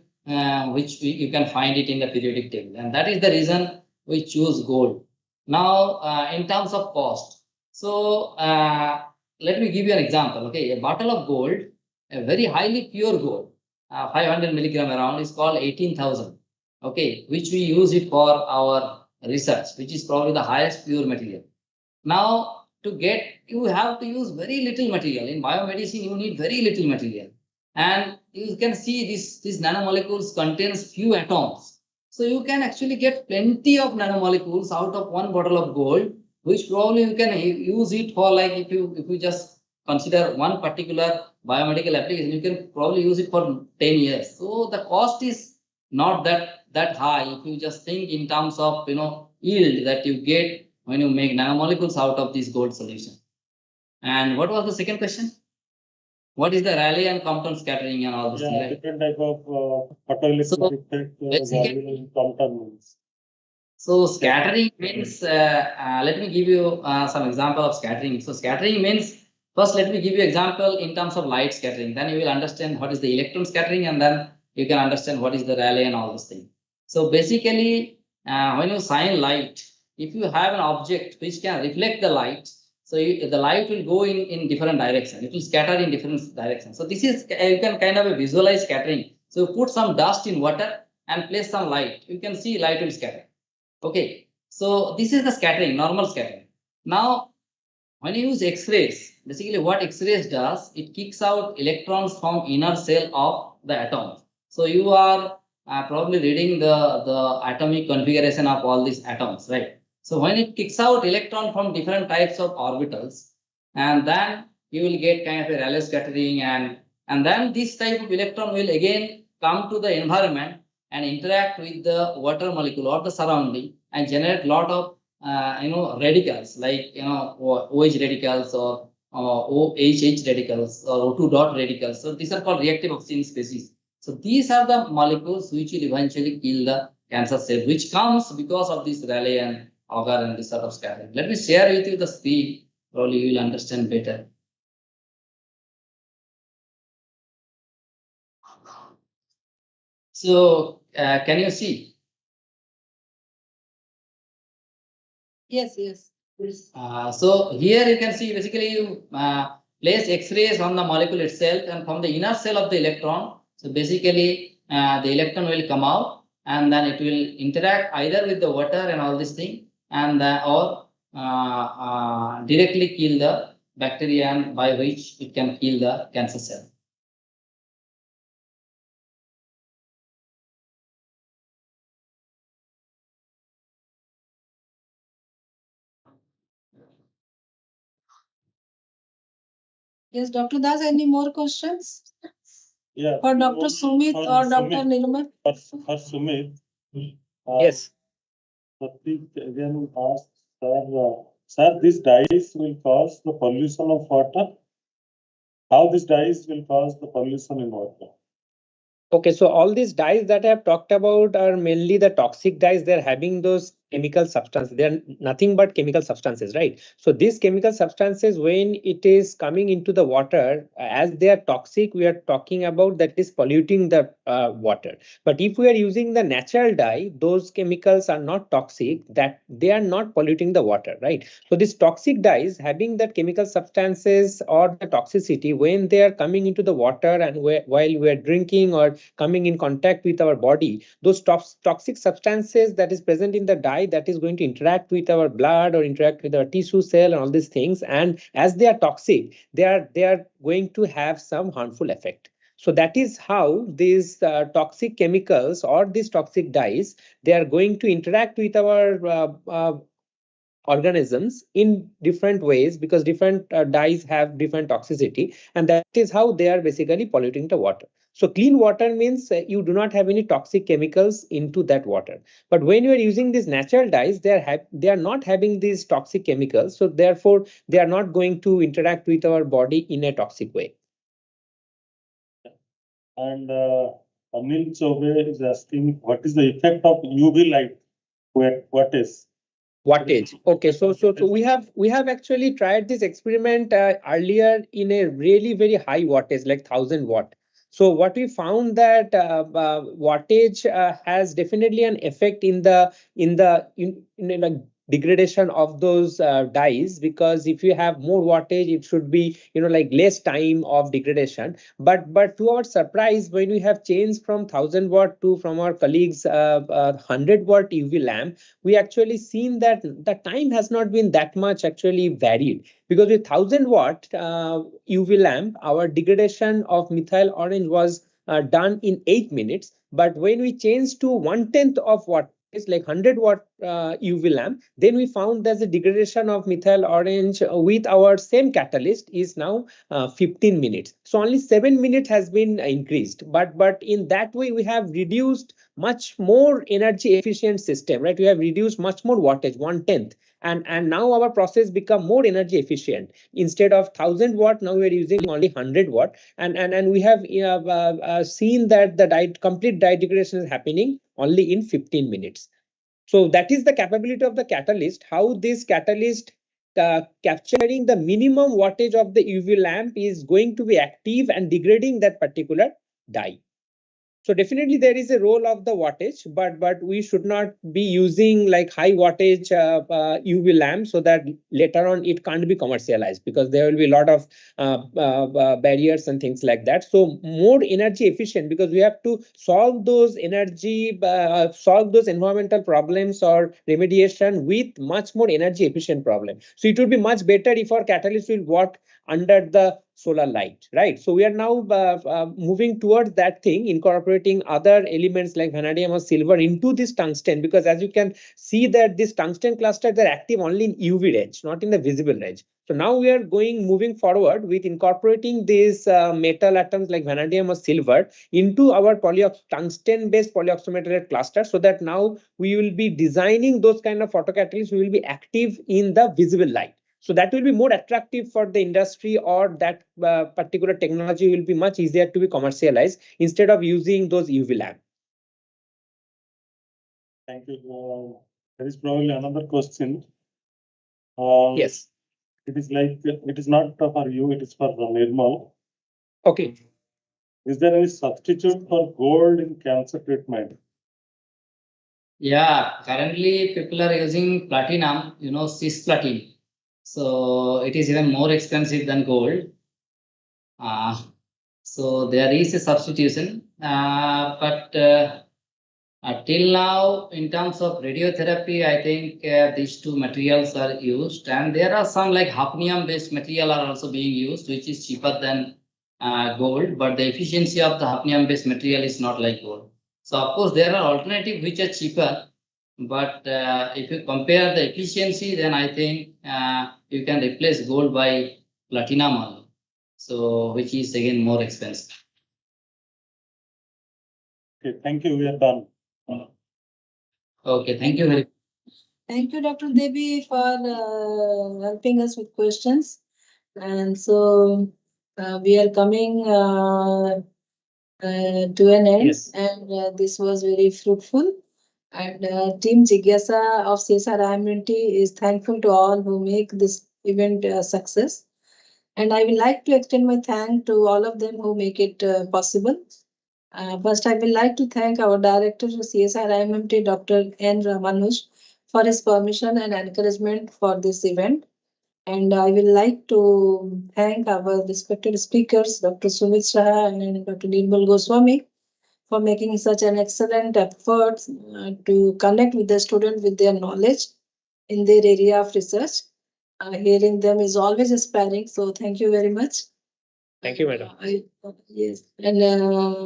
which you can find it in the periodic table. And that is the reason we choose gold. Now, in terms of cost, so let me give you an example. Okay, a bottle of gold, a very highly pure gold, 500 milligram around, is called 18,000. Okay, which we use it for our research, which is probably the highest pure material. Now, you have to use very little material. In biomedicine, you need very little material. And you can see these nanomolecules contains few atoms. So you can actually get plenty of nanomolecules out of one bottle of gold, which probably you can use it for, like, if you just consider one particular biomedical application, you can probably use it for 10 years. So the cost is not that high if you just think in terms of yield that you get when you make nanomolecules out of this gold solution. And what was the second question? What is the Rayleigh and Compton scattering and all this thing, Yeah, right? different type of photoelectric So, effect, basically- Rayleigh and Compton means. So scattering means, let me give you some example of scattering. So scattering means, first let me give you example in terms of light scattering. Then you will understand what is the electron scattering, and then you can understand what is the Rayleigh and all those things. So basically, when you shine light, if you have an object which can reflect the light, so the light will go in different direction. It will scatter in different directions. So this is, you can kind of visualize scattering. So put some dust in water and place some light. You can see light will scatter. Okay, so this is the scattering, normal scattering. Now, when you use X-rays, basically what X-rays does, it kicks out electrons from inner shell of the atom. So you are probably reading the atomic configuration of all these atoms, right? So when it kicks out electron from different types of orbitals, and then you will get kind of a Rayleigh scattering, and then this type of electron will again come to the environment and interact with the water molecule or the surrounding and generate lot of radicals like OH radicals or OHH radicals or O2 dot radicals. So these are called reactive oxygen species. So these are the molecules which will eventually kill the cancer cell, which comes because of this Rayleigh and Auger and this sort of scattering. Let me share with you the screen. Probably you will understand better. So can you see? Yes, yes. So here you can see basically you place X-rays on the molecule itself, and from the inner shell of the electron. So basically the electron will come out, and then it will interact either with the water and all this thing, and or directly kill the bacteria, and by which it can kill the cancer cell. Yes, Dr. Das, any more questions? Yeah. For Dr. Sumit or Dr. Sumit, Nirmal? for Sumit. Yes. Pratik again asked, sir, these dyes will cause the pollution of water. How these dyes will cause the pollution in water? Okay, so all these dyes that I have talked about are mainly the toxic dyes. They're having those chemical substances. They're nothing but chemical substances, right? So these chemical substances, when it is coming into the water, as they are toxic, we are talking about that is polluting the water. But if we are using the natural dye, those chemicals are not toxic, that they are not polluting the water, right? So these toxic dyes having that chemical substances or the toxicity, when they are coming into the water and while we are drinking or coming in contact with our body, those toxic substances that is present in the dye, that is going to interact with our blood or interact with our tissue cell and all these things, and as they are toxic, they are going to have some harmful effect. So that is how these toxic chemicals or these toxic dyes, they are going to interact with our organisms in different ways, because different dyes have different toxicity, and that is how they are basically polluting the water. So clean water means you do not have any toxic chemicals into that water. But when you are using these natural dyes, they are not having these toxic chemicals, so therefore they are not going to interact with our body in a toxic way. And Anil Chobe is asking, what is the effect of UV light? What is? Wattage. Okay, so we have actually tried this experiment earlier in a really very high wattage, like 1,000 watt. So what we found that wattage has definitely an effect in like degradation of those dyes, because if you have more wattage, it should be like less time of degradation. But to our surprise, when we have changed from 1,000 watt to from our colleagues 100 watt UV lamp, we actually seen that the time has not been that much actually varied, because with 1,000 watt UV lamp, our degradation of methyl orange was done in 8 minutes. But when we changed to 1/10 of watt like 100-watt UV lamp, then we found that the degradation of methyl orange with our same catalyst is now 15 minutes. So only 7 minutes has been increased. But in that way, we have reduced much more energy efficient system, right? We have reduced much more wattage, 1/10. And now our process become more energy efficient. Instead of 1000 watt, now we are using only 100 watt. And we have seen that the complete dye degradation is happening only in 15 minutes. So that is the capability of the catalyst, how this catalyst capturing the minimum wattage of the UV lamp is going to be active and degrading that particular dye. So definitely there is a role of the wattage, but we should not be using like high wattage UV lamp, so that later on it can't be commercialized, because there will be a lot of barriers and things like that. So more energy efficient, because we have to solve those environmental problems or remediation with much more energy efficient problem. So it would be much better if our catalyst will work under the solar light, right? So we are now moving towards that thing, incorporating other elements like vanadium or silver into this tungsten, because as you can see that this tungsten clusters are active only in UV range, not in the visible range. So now we are moving forward with incorporating these metal atoms like vanadium or silver into our tungsten based polyoxymetallic cluster, so that now we will be designing those kind of photocatalysts will be active in the visible light. So that will be more attractive for the industry, or that particular technology will be much easier to be commercialized instead of using those UV lamp. Thank you. There is probably another question. Yes. It is like, it is not for you, it is for Nirmal. Okay. Is there any substitute for gold in cancer treatment? Yeah, currently people are using platinum, cisplatin. So it is even more expensive than gold. So there is a substitution, but till now, in terms of radiotherapy, I think these two materials are used, and there are some like hafnium-based material are also being used, which is cheaper than gold, but the efficiency of the hafnium-based material is not like gold. So of course, there are alternatives which are cheaper, but if you compare the efficiency, then I think you can replace gold by platinum only. So which is again more expensive. Okay, thank you. We are done. Okay, thank you very much. Thank you, Dr. Devi, for helping us with questions. And so we are coming to an end, Yes. and this was very fruitful. And Team Jigyasa of CSIR-IMMT is thankful to all who make this event a success. And I would like to extend my thanks to all of them who make it possible. First, I would like to thank our director of CSIR-IMMT, Dr. N. Ramanuj, for his permission and encouragement for this event. And I would like to thank our respected speakers, Dr. Sumit Shah and Dr. Nirmal Goswami, for making such an excellent effort to connect with the student with their knowledge in their area of research. Hearing them is always inspiring. So thank you very much. Thank you, madam. Yes, and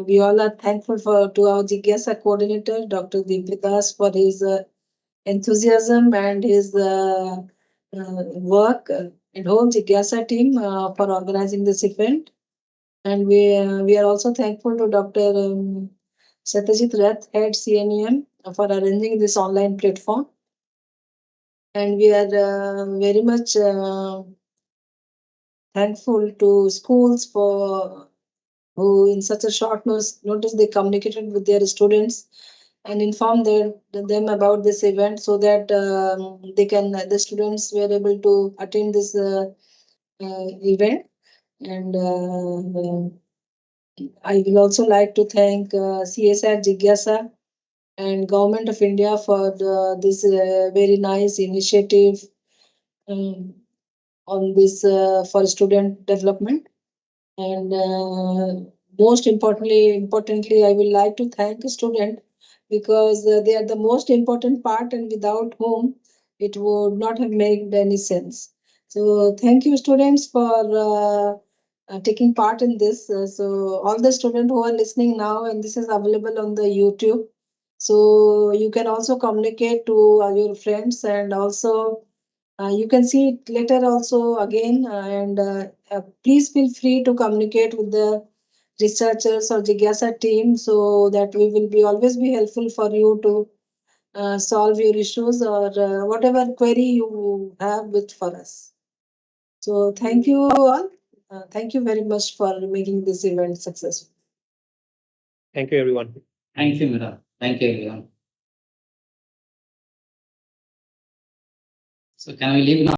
we all are thankful to our Jigyasa coordinator, Dr. Deepikas, for his enthusiasm and his work, and whole Jigyasa team for organizing this event. And we are also thankful to Dr. Satyajit Rath, head CNEM, for arranging this online platform. And we are very much thankful to schools for who in such a short notice they communicated with their students and informed them about this event, so that the students were able to attend this event. And I will also like to thank CSR Jigyasa and Government of India for this very nice initiative on this for student development. And most importantly, I would like to thank the student, because they are the most important part, and without whom it would not have made any sense. So thank you, students, for taking part in this. So all the students who are listening now, and this is available on the YouTube. So you can also communicate to your friends, and also you can see it later also again. Please feel free to communicate with the researchers or Jigyasa team, so that we will be always be helpful for you to solve your issues or whatever query you have with for us. So thank you all. Thank you very much for making this event successful. Thank you, everyone. Thank you, madam. Thank you, everyone. So can we leave now?